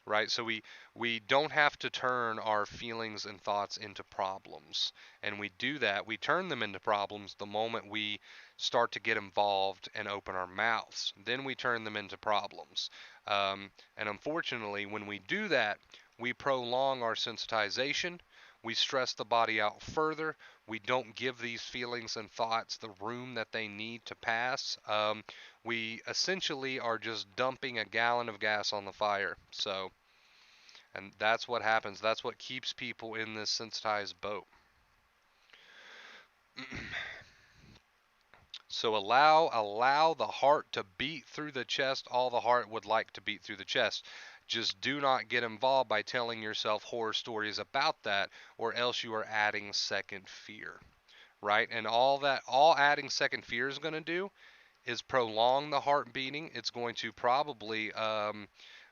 Right? So we don't have to turn our feelings and thoughts into problems. And we do that, we turn them into problems the moment we start to get involved and open our mouths. Then we turn them into problems. And unfortunately, when we do that, we prolong our sensitization. We stress the body out further. We don't give these feelings and thoughts the room that they need to pass. We essentially are just dumping a gallon of gas on the fire. So, and that's what happens. That's what keeps people in this sensitized boat. So allow the heart to beat through the chest all the heart would like to beat through the chest. Just do not get involved by telling yourself horror stories about that, or else you are adding second fear, right? And all adding second fear is going to do is prolong the heart beating. It's going to probably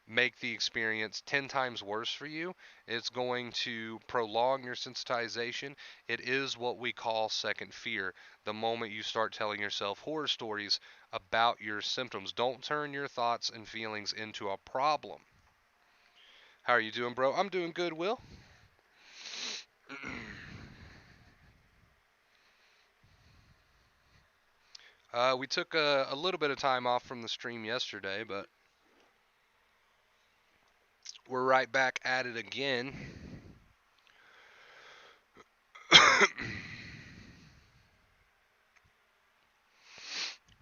make the experience 10 times worse for you. It's going to prolong your sensitization. It is what we call second fear. The moment you start telling yourself horror stories about your symptoms, don't turn your thoughts and feelings into a problem. How are you doing, bro? I'm doing good, Will. We took a little bit of time off from the stream yesterday, but we're right back at it again.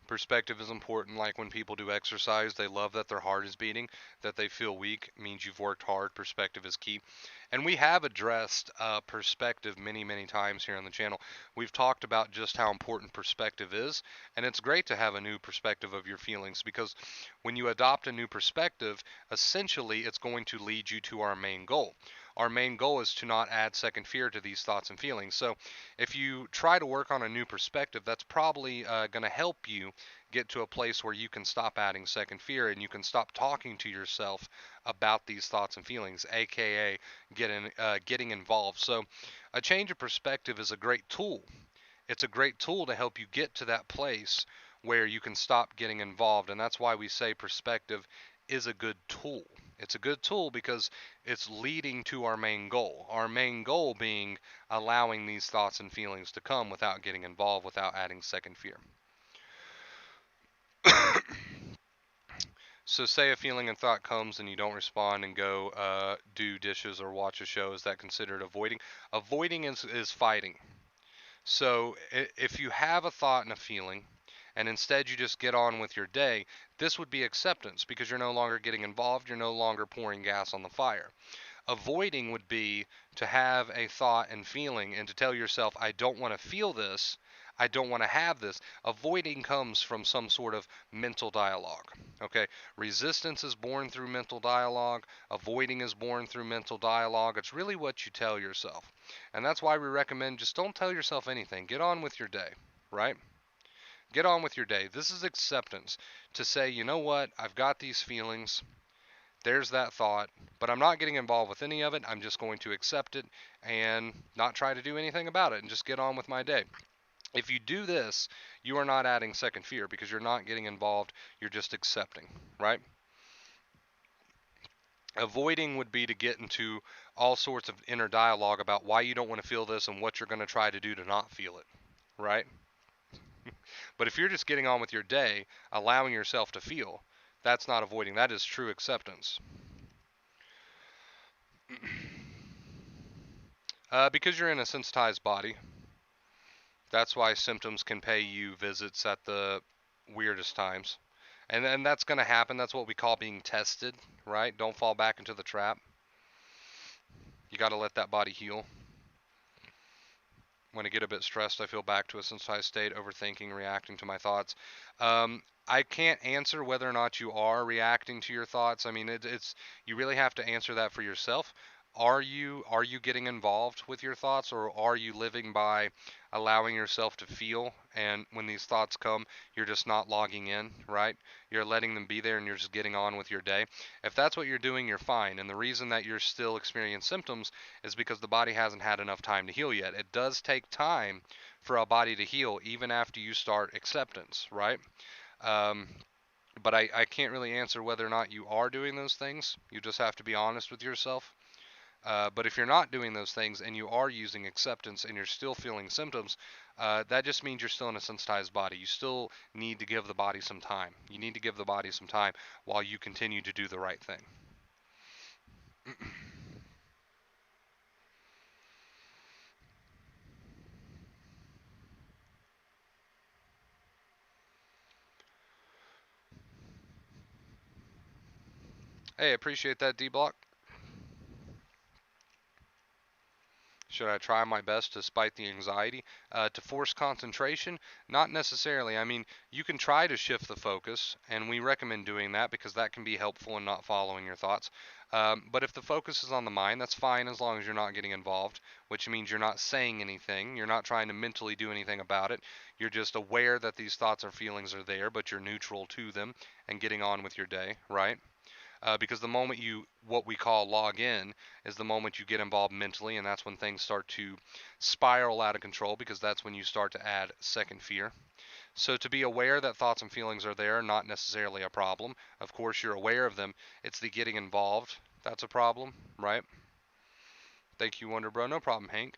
Perspective is important. Like when people do exercise, they love that their heart is beating, that they feel weak means you've worked hard. Perspective is key. And we have addressed perspective many times here on the channel. We've talked about just how important perspective is, and it's great to have a new perspective of your feelings, because when you adopt a new perspective, essentially it's going to lead you to our main goal. Our main goal is to not add second fear to these thoughts and feelings. So if you try to work on a new perspective, that's probably going to help you get to a place where you can stop adding second fear, and you can stop talking to yourself about these thoughts and feelings, aka getting involved. So a change of perspective is a great tool. It's a great tool to help you get to that place where you can stop getting involved, and that's why we say perspective is a good tool. It's a good tool because it's leading to our main goal. Our main goal being allowing these thoughts and feelings to come without getting involved, without adding second fear. So say a feeling and thought comes and you don't respond and go do dishes or watch a show. Is that considered avoiding? Avoiding is fighting. So if you have a thought and a feeling, and instead you just get on with your day, this would be acceptance, because you're no longer getting involved, you're no longer pouring gas on the fire. Avoiding would be to have a thought and feeling and to tell yourself, I don't want to feel this. I don't want to have this. Avoiding comes from some sort of mental dialogue. Okay? Resistance is born through mental dialogue. Avoiding is born through mental dialogue. It's really what you tell yourself. And that's why we recommend just don't tell yourself anything. Get on with your day, right? Get on with your day. This is acceptance to say, you know what? I've got these feelings. There's that thought, but I'm not getting involved with any of it. I'm just going to accept it and not try to do anything about it and just get on with my day. If you do this, you are not adding second fear because you're not getting involved. You're just accepting, right? Avoiding would be to get into all sorts of inner dialogue about why you don't want to feel this and what you're going to try to do to not feel it, right? But if you're just getting on with your day, allowing yourself to feel, that's not avoiding. That is true acceptance. Because you're in a sensitized body, that's why symptoms can pay you visits at the weirdest times. And then that's going to happen. That's what we call being tested, right? Don't fall back into the trap. You got to let that body heal. When I get a bit stressed, I feel back to a sensitized state, overthinking, reacting to my thoughts. I can't answer whether or not you are reacting to your thoughts. I mean, it's you really have to answer that for yourself. Are you getting involved with your thoughts, or are you living by allowing yourself to feel? And when these thoughts come, you're just not logging in, right? You're letting them be there, and you're just getting on with your day. If that's what you're doing, you're fine. And the reason that you're still experiencing symptoms is because the body hasn't had enough time to heal yet. It does take time for a body to heal, even after you start acceptance, right? Um, but I can't really answer whether or not you are doing those things. You just have to be honest with yourself. But if you're not doing those things and you are using acceptance and you're still feeling symptoms, that just means you're still in a sensitized body. You still need to give the body some time. You need to give the body some time while you continue to do the right thing. Hey, appreciate that, D Block. Should I try my best despite the anxiety? To force concentration? Not necessarily. I mean, you can try to shift the focus, and we recommend doing that because that can be helpful in not following your thoughts. But if the focus is on the mind, that's fine as long as you're not getting involved, which means you're not saying anything. You're not trying to mentally do anything about it. You're just aware that these thoughts or feelings are there, but you're neutral to them and getting on with your day, right? Because the moment you what we call log in is the moment you get involved mentally, and that's when things start to spiral out of control, because that's when you start to add second fear. So to be aware that thoughts and feelings are there, not necessarily a problem. Of course you're aware of them. It's the getting involved that's a problem, right? Thank you, Wonder Bro. No problem, Hank.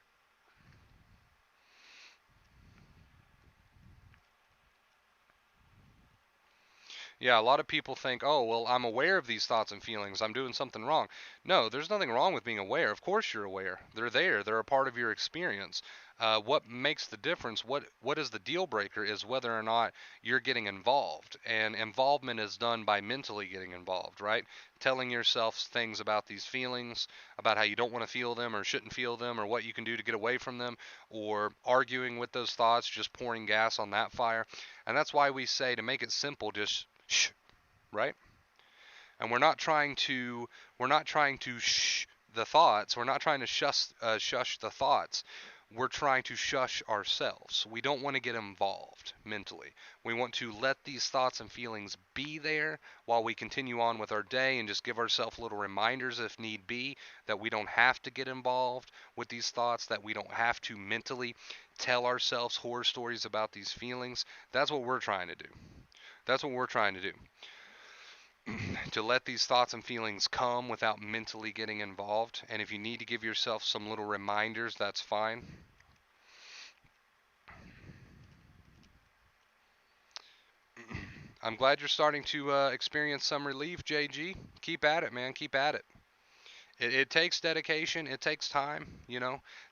Yeah, a lot of people think, oh, well, I'm aware of these thoughts and feelings. I'm doing something wrong. No, there's nothing wrong with being aware. Of course you're aware. They're there. They're a part of your experience. What makes the difference, what is the deal breaker, is whether or not you're getting involved. And involvement is done by mentally getting involved, right? Telling yourself things about these feelings, about how you don't want to feel them or shouldn't feel them, or what you can do to get away from them, or arguing with those thoughts, just pouring gas on that fire. And that's why we say, to make it simple, just shh, right? And we're not trying to shh the thoughts. We're not trying to shush the thoughts. We're trying to shush ourselves. We don't want to get involved mentally. We want to let these thoughts and feelings be there while we continue on with our day, and just give ourselves little reminders if need be that we don't have to get involved with these thoughts, that we don't have to mentally tell ourselves horror stories about these feelings. That's what we're trying to do. That's what we're trying to do. To let these thoughts and feelings come without mentally getting involved. And if you need to give yourself some little reminders, that's fine. I'm glad you're starting to experience some relief, JG. Keep at it, man. Keep at it. It takes dedication. It takes time.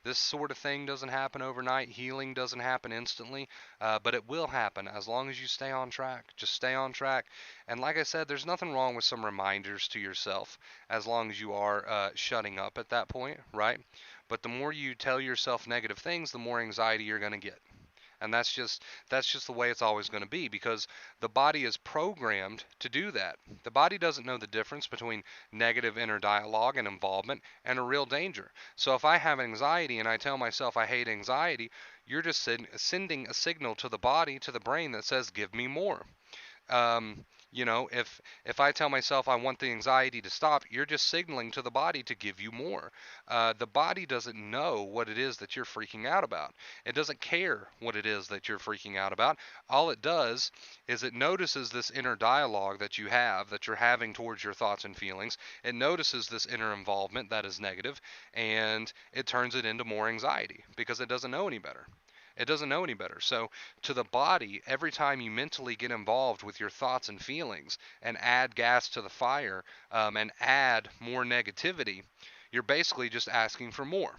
This sort of thing doesn't happen overnight. Healing doesn't happen instantly, but it will happen as long as you stay on track. Just stay on track. And like I said, there's nothing wrong with some reminders to yourself as long as you are shutting up at that point, right? But the more you tell yourself negative things, the more anxiety you're going to get. And that's just the way it's always going to be, because the body is programmed to do that. The body doesn't know the difference between negative inner dialogue and involvement and a real danger. So if I have anxiety and I tell myself I hate anxiety, you're just sending a signal to the body, to the brain, that says give me more. um, if I tell myself I want the anxiety to stop, you're just signaling to the body to give you more. The body doesn't know what it is that you're freaking out about. It doesn't care what it is that you're freaking out about. All it does is it notices this inner dialogue that you have, that you're having towards your thoughts and feelings. It notices this inner involvement that is negative, and it turns it into more anxiety because it doesn't know any better. It doesn't know any better. So, to the body, every time you mentally get involved with your thoughts and feelings and add gas to the fire, and add more negativity, you're basically just asking for more,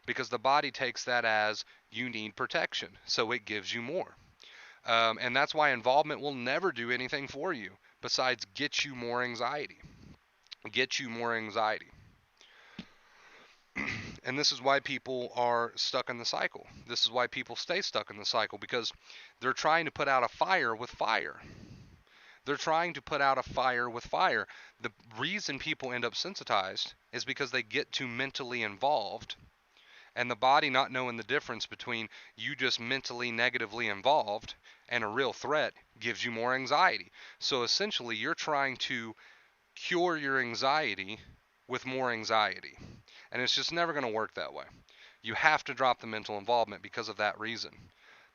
because the body takes that as you need protection. So, it gives you more. And that's why involvement will never do anything for you besides get you more anxiety. Get you more anxiety. And this is why people are stuck in the cycle. This is why people stay stuck in the cycle, because they're trying to put out a fire with fire. They're trying to put out a fire with fire. The reason people end up sensitized is because they get too mentally involved, and the body not knowing the difference between you just mentally negatively involved and a real threat gives you more anxiety. So essentially, you're trying to cure your anxiety with more anxiety. And it's just never going to work that way. You have to drop the mental involvement because of that reason.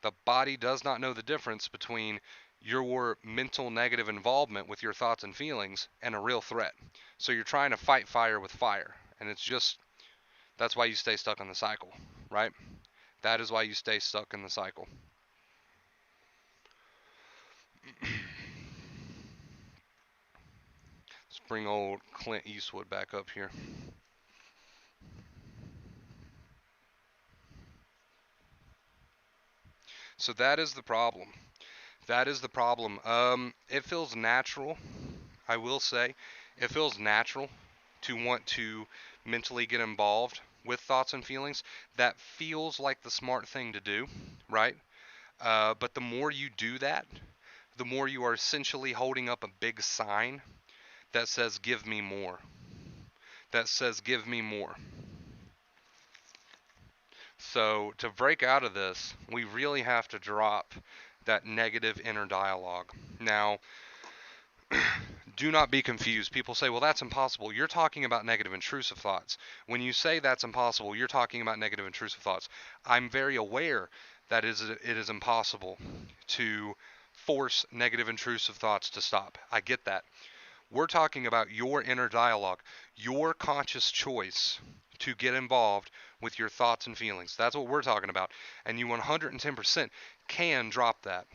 The body does not know the difference between your mental negative involvement with your thoughts and feelings and a real threat. So you're trying to fight fire with fire. And that's why you stay stuck in the cycle, right? That is why you stay stuck in the cycle. Let's bring old Clint Eastwood back up here. So that is the problem. That is the problem. It feels natural, I will say. It feels natural to want to mentally get involved with thoughts and feelings. That feels like the smart thing to do, right? But the more you do that, the more you are essentially holding up a big sign that says, give me more. That says, give me more. So to break out of this, we really have to drop that negative inner dialogue. Now, do not be confused. People say, well, that's impossible. You're talking about negative intrusive thoughts. When you say that's impossible, you're talking about negative intrusive thoughts. I'm very aware that it is impossible to force negative intrusive thoughts to stop. I get that. We're talking about your inner dialogue, your conscious choice to get involved with your thoughts and feelings. That's what we're talking about. And you 110% can drop that.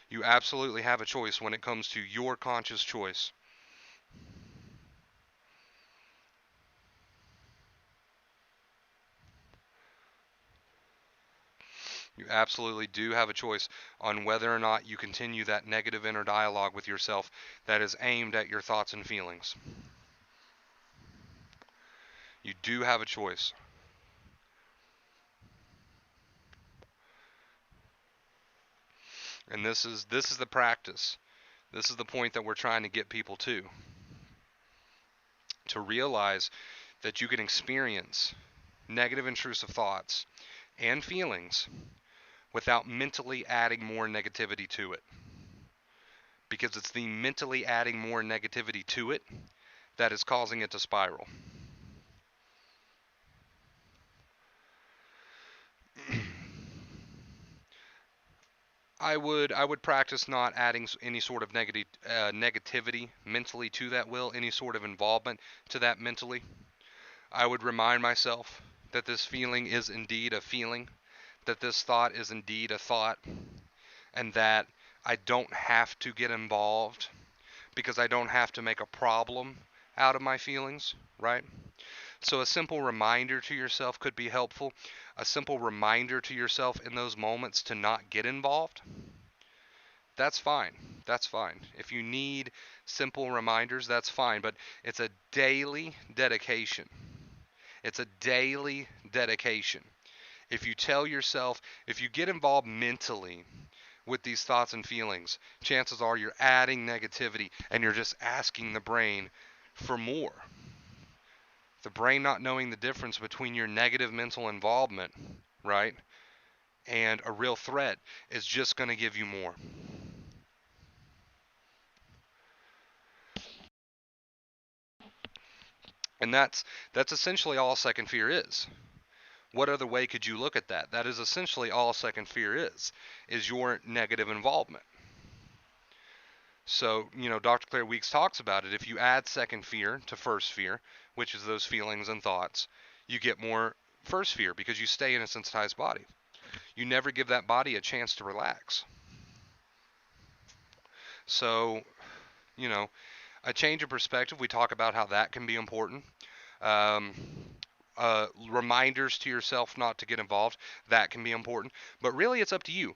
You absolutely have a choice when it comes to your conscious choice. You absolutely do have a choice on whether or not you continue that negative inner dialogue with yourself that is aimed at your thoughts and feelings. You do have a choice. And this is the practice. This is the point that we're trying to get people to realize that you can experience negative intrusive thoughts and feelings without mentally adding more negativity to it. Because it's the mentally adding more negativity to it that is causing it to spiral. I would practice not adding any sort of negativity mentally to that will, any sort of involvement to that mentally. I would remind myself that this feeling is indeed a feeling, that this thought is indeed a thought and that I don't have to get involved because I don't have to make a problem out of my feelings, right? So a simple reminder to yourself could be helpful. A simple reminder to yourself in those moments to not get involved. That's fine. That's fine. If you need simple reminders, that's fine. But it's a daily dedication. It's a daily dedication. If you tell yourself, if you get involved mentally with these thoughts and feelings, chances are you're adding negativity and you're just asking the brain for more. The brain not knowing the difference between your negative mental involvement, right, and a real threat is just going to give you more. And that's essentially all second fear is. What other way could you look at that? That is essentially all second fear is your negative involvement. So, Dr. Claire Weeks talks about it. If you add second fear to first fear, which is those feelings and thoughts, you get more first fear because you stay in a sensitized body. You never give that body a chance to relax. So, you know, a change of perspective, we talk about how that can be important. Um, Reminders to yourself not to get involved, that can be important. But really, it's up to you.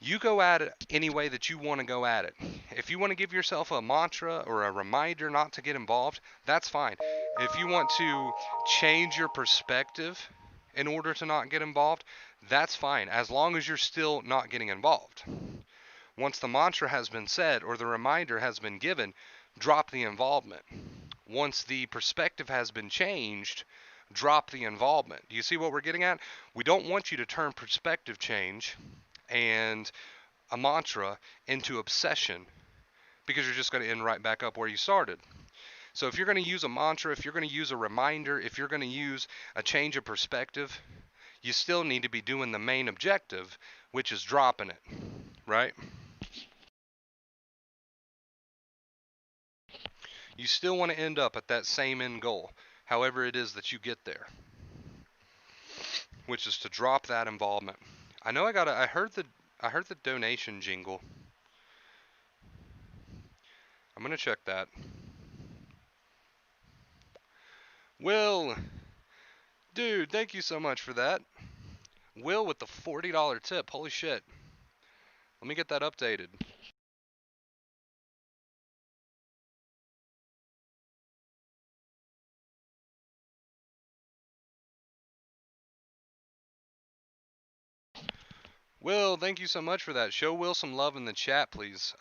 You go at it any way that you want to go at it. If you want to give yourself a mantra or a reminder not to get involved, that's fine. If you want to change your perspective in order to not get involved, that's fine, as long as you're still not getting involved. Once the mantra has been said or the reminder has been given, drop the involvement. Once the perspective has been changed, drop the involvement. Do you see what we're getting at? We don't want you to turn perspective change and a mantra into obsession because you're just going to end right back up where you started. So if you're going to use a mantra, if you're going to use a reminder, if you're going to use a change of perspective, you still need to be doing the main objective, which is dropping it, right? You still want to end up at that same end goal, however it is that you get there, which is to drop that involvement. I know I heard the donation jingle. I'm going to check that. Will, dude, thank you so much for that. Will with the $40 tip. Holy shit. Let me get that updated. Will, thank you so much for that. Show Will some love in the chat, please.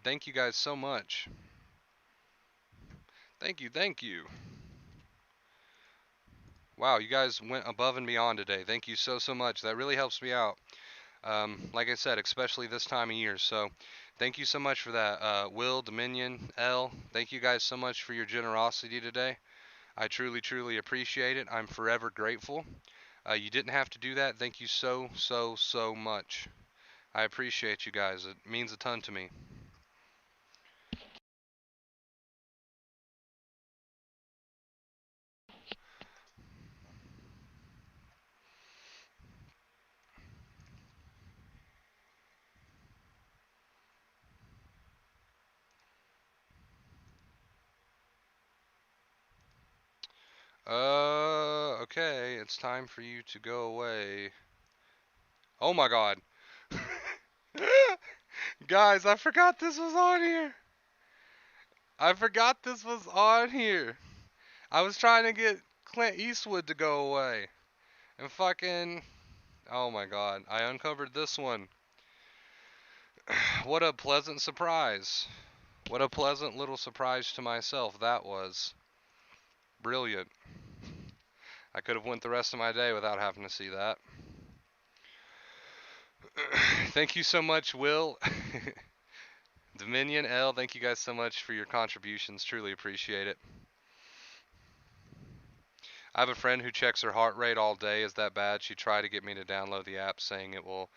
Thank you guys so much. Thank you, thank you. Wow, you guys went above and beyond today. Thank you so, so much. That really helps me out. Like I said, especially this time of year. So thank you so much for that. Will, Dominion, L, thank you guys so much for your generosity today. I truly, truly appreciate it. I'm forever grateful. You didn't have to do that. Thank you so, so, so much. I appreciate you guys. It means a ton to me. Okay, it's time for you to go away. Oh my god. Guys, I forgot this was on here. I forgot this was on here. I was trying to get Clint Eastwood to go away. And fucking. Oh my god. I uncovered this one. What a pleasant surprise. What a pleasant little surprise to myself that was. Brilliant. I could have went the rest of my day without having to see that. Thank you so much, Will. Dominion, L, thank you guys so much for your contributions. Truly appreciate it. I have a friend who checks her heart rate all day. Is that bad? She tried to get me to download the app saying it will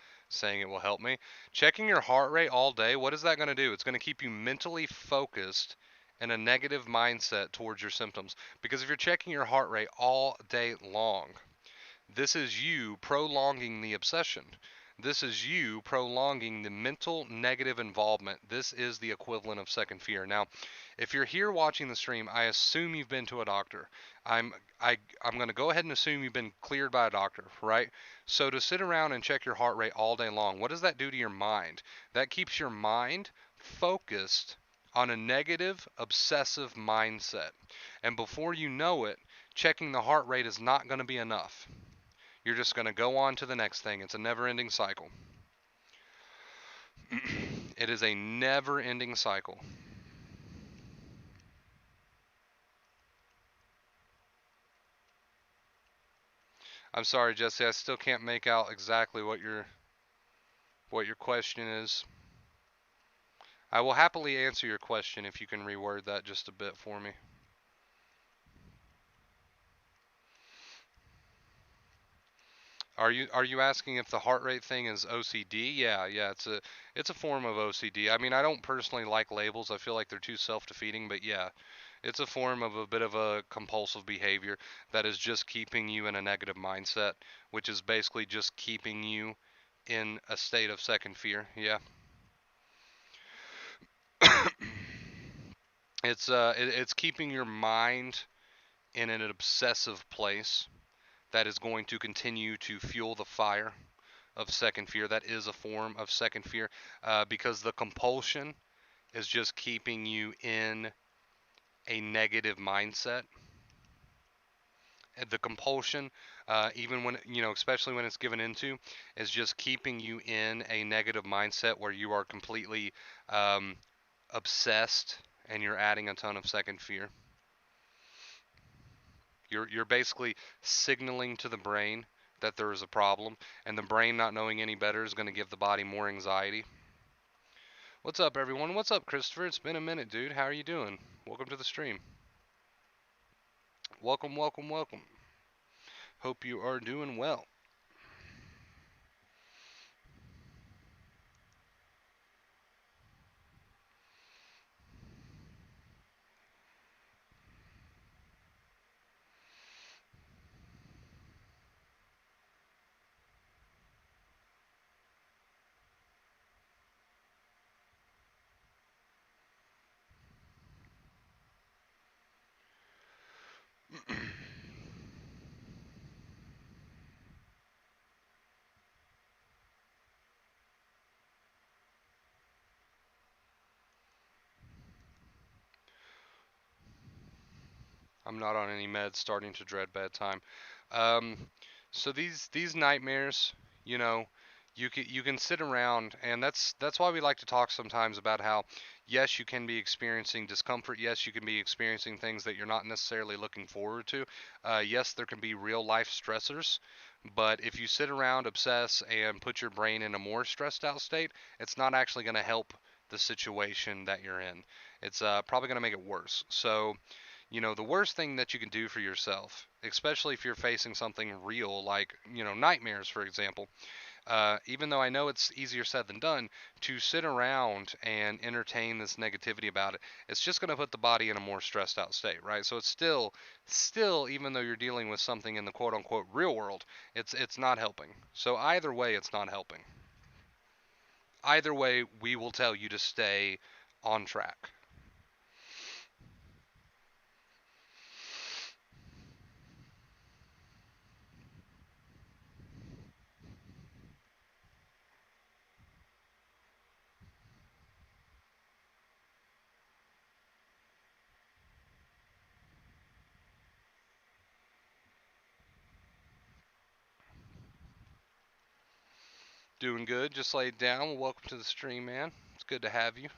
help me. Checking your heart rate all day, what is that going to do? It's going to keep you mentally focused in a negative mindset towards your symptoms. Because if you're checking your heart rate all day long, This is you prolonging the obsession. This is you prolonging the mental negative involvement. This is the equivalent of second fear. Now, if you're here watching the stream, I assume you've been to a doctor. I'm I'm going to go ahead and assume you've been cleared by a doctor, right? So to sit around and check your heart rate all day long, what does that do to your mind? That keeps your mind focused on a negative, obsessive mindset. And before you know it, checking the heart rate is not going to be enough. You're just going to go on to the next thing. It's a never ending cycle. It is a never ending cycle. I'm sorry, Jesse, I still can't make out exactly what your question is. I will happily answer your question if you can reword that just a bit for me. Are you asking if the heart rate thing is OCD? Yeah, yeah, it's a form of OCD. I mean, I don't personally like labels. I feel like they're too self-defeating, but yeah, it's a form of a bit of a compulsive behavior that is just keeping you in a negative mindset, which is basically just keeping you in a state of second fear. Yeah. It's keeping your mind in an obsessive place that is going to continue to fuel the fire of second fear. That is a form of second fear, because the compulsion is just keeping you in a negative mindset. The compulsion, even when, especially when it's given into, is just keeping you in a negative mindset where you are completely um, obsessed and you're adding a ton of second fear. You're basically signaling to the brain that there is a problem, and the brain not knowing any better is going to give the body more anxiety. What's up, everyone? What's up, Christopher? It's been a minute, dude. How are you doing? Welcome to the stream. Welcome, welcome, welcome. Hope you are doing well. I'm not on any meds, starting to dread bedtime. Um, so these nightmares, you know, you can sit around, and that's why we like to talk sometimes about how, yes, you can be experiencing discomfort. Yes, you can be experiencing things that you're not necessarily looking forward to. Yes, there can be real life stressors. But if you sit around, obsess, and put your brain in a more stressed out state, it's not actually going to help the situation that you're in. It's probably going to make it worse. So, the worst thing that you can do for yourself, especially if you're facing something real like, nightmares, for example, even though I know it's easier said than done, to sit around and entertain this negativity about it, it's just going to put the body in a more stressed out state, right? So it's still, even though you're dealing with something in the quote unquote real world, it's not helping. So either way, it's not helping. Either way, we will tell you to stay on track. Doing good. Just laid down. Well, welcome to the stream, man. It's good to have you.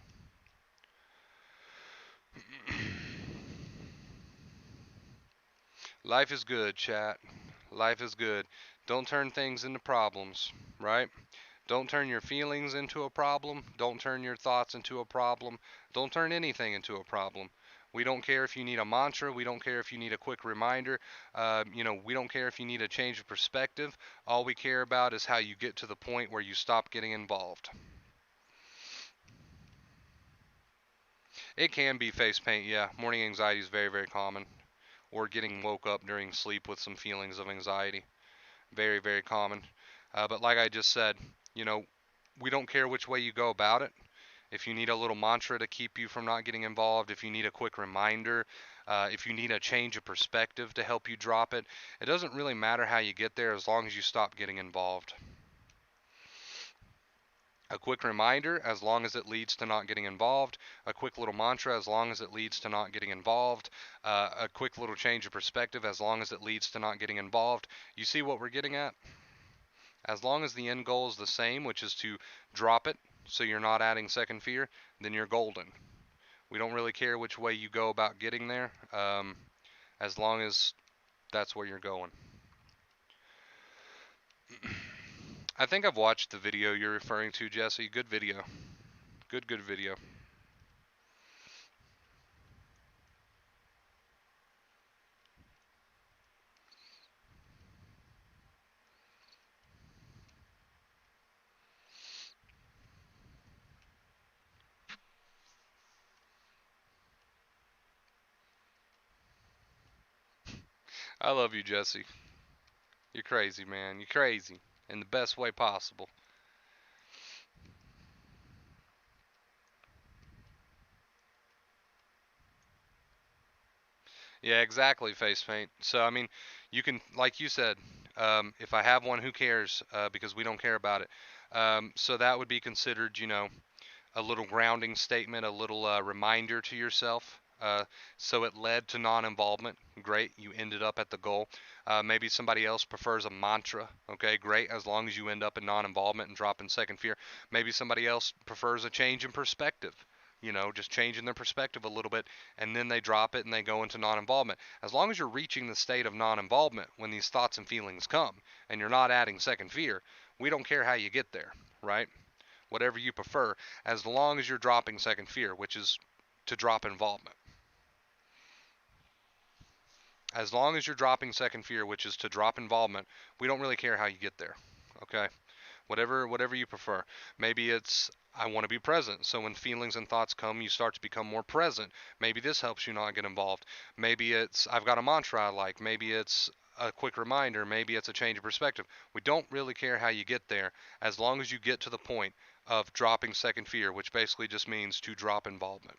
Life is good, chat. Life is good. Don't turn things into problems, right? Don't turn your feelings into a problem. Don't turn your thoughts into a problem. Don't turn anything into a problem. We don't care if you need a mantra. We don't care if you need a quick reminder. We don't care if you need a change of perspective. All we care about is how you get to the point where you stop getting involved. It can be face paint, yeah. Morning anxiety is very, very common. Or getting woke up during sleep with some feelings of anxiety. Very, very common. But like I just said, you know, we don't care which way you go about it. If you need a little mantra to keep you from not getting involved, if you need a quick reminder, if you need a change of perspective to help you drop it, it doesn't really matter how you get there as long as you stop getting involved. A quick reminder, as long as it leads to not getting involved. A quick little mantra, as long as it leads to not getting involved. A quick little change of perspective, as long as it leads to not getting involved. You see what we're getting at? As long as the end goal is the same, which is to drop it so you're not adding second fear, then you're golden. We don't really care which way you go about getting there, as long as that's where you're going. I think I've watched the video you're referring to, Jesse. Good video. Good, good video. I love you, Jesse. You're crazy, man. You're crazy in the best way possible. Yeah, exactly, face paint. So, I mean, you can, like you said, if I have one, who cares? Because we don't care about it. So that would be considered, a little grounding statement, a little reminder to yourself. So it led to non-involvement. Great, you ended up at the goal. Maybe somebody else prefers a mantra. Okay, great, as long as you end up in non-involvement and drop in second fear. Maybe somebody else prefers a change in perspective. Just changing their perspective a little bit, and then they drop it and they go into non-involvement. As long as you're reaching the state of non-involvement when these thoughts and feelings come, and you're not adding second fear, we don't care how you get there, right? Whatever you prefer, as long as you're dropping second fear, which is to drop involvement. As long as you're dropping second fear, which is to drop involvement, we don't really care how you get there. Okay? Whatever you prefer. Maybe it's I want to be present. So when feelings and thoughts come, you start to become more present. Maybe this helps you not get involved. Maybe it's I've got a mantra I like. Maybe it's a quick reminder. Maybe it's a change of perspective. We don't really care how you get there as long as you get to the point of dropping second fear, which basically just means to drop involvement.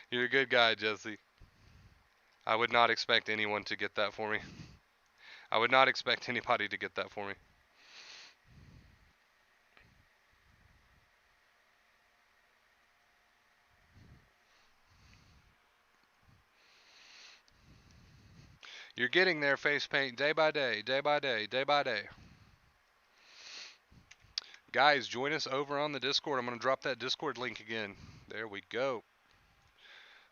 You're a good guy, Jesse. I would not expect anyone to get that for me. I would not expect anybody to get that for me. You're getting there, face paint, day by day, day by day, day by day. Guys, join us over on the Discord. I'm going to drop that Discord link again. There we go.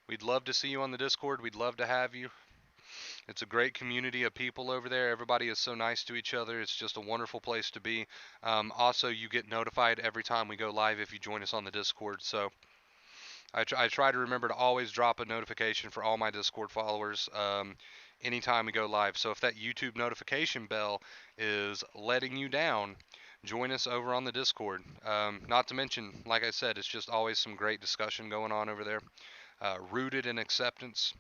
We'd love to see you on the Discord. We'd love to have you. It's a great community of people over there. Everybody is so nice to each other. It's just a wonderful place to be. Also, you get notified every time we go live if you join us on the Discord. So I try to remember to always drop a notification for all my Discord followers anytime we go live. So if that YouTube notification bell is letting you down, join us over on the Discord. Not to mention, like I said, it's just always some great discussion going on over there, rooted in acceptance.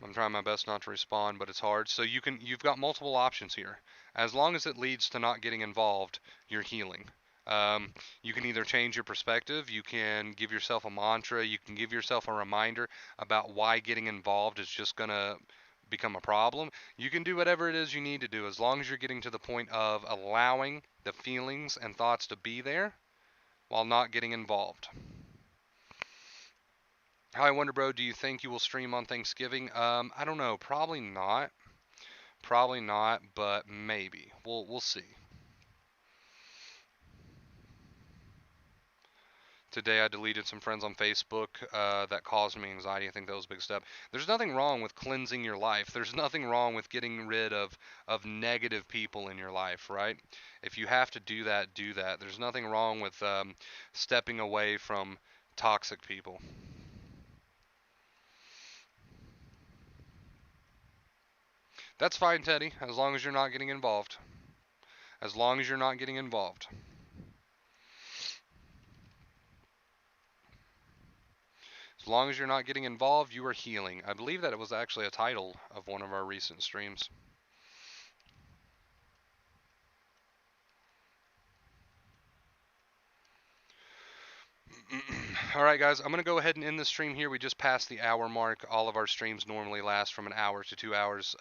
I'm trying my best not to respond, but it's hard. So you've got multiple options here. As long as it leads to not getting involved, you're healing. You can either change your perspective, you can give yourself a mantra, you can give yourself a reminder about why getting involved is just gonna become a problem. You can do whatever it is you need to do as long as you're getting to the point of allowing the feelings and thoughts to be there while not getting involved. Hi, Wonder Bro. Do you think you will stream on Thanksgiving? I don't know. Probably not. Probably not, but maybe. We'll see. Today I deleted some friends on Facebook that caused me anxiety. I think that was a big step. There's nothing wrong with cleansing your life. There's nothing wrong with getting rid of negative people in your life, right? If you have to do that, do that. There's nothing wrong with stepping away from toxic people. That's fine, Teddy, as long as you're not getting involved. As long as you're not getting involved. As long as you're not getting involved, you are healing. I believe that it was actually a title of one of our recent streams. All right, guys, I'm going to go ahead and end the stream here. We just passed the hour mark. All of our streams normally last from an hour to 2 hours.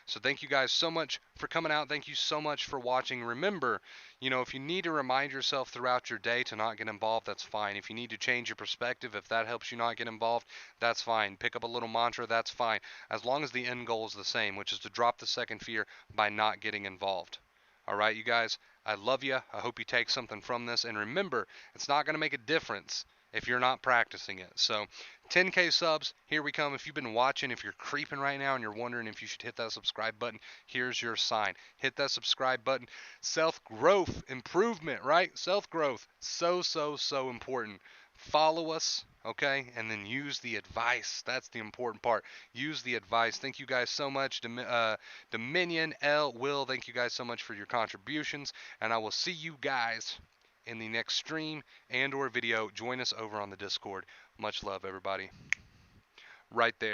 So thank you guys so much for coming out. Thank you so much for watching. Remember, if you need to remind yourself throughout your day to not get involved, that's fine. If you need to change your perspective, if that helps you not get involved, that's fine. Pick up a little mantra, that's fine. As long as the end goal is the same, which is to drop the second fear by not getting involved. All right, you guys, I love you. I hope you take something from this. And remember, it's not going to make a difference if you're not practicing it. So 10K subs, here we come. If you've been watching, if you're creeping right now and you're wondering if you should hit that subscribe button, here's your sign. Hit that subscribe button. Self-growth, improvement, right? Self-growth, so important. Follow us, okay? And then use the advice. That's the important part. Use the advice. Thank you guys so much. Dominion, L, Will, thank you guys so much for your contributions. And I will see you guys in the next stream and or video. Join us over on the Discord. Much love, everybody. Right there.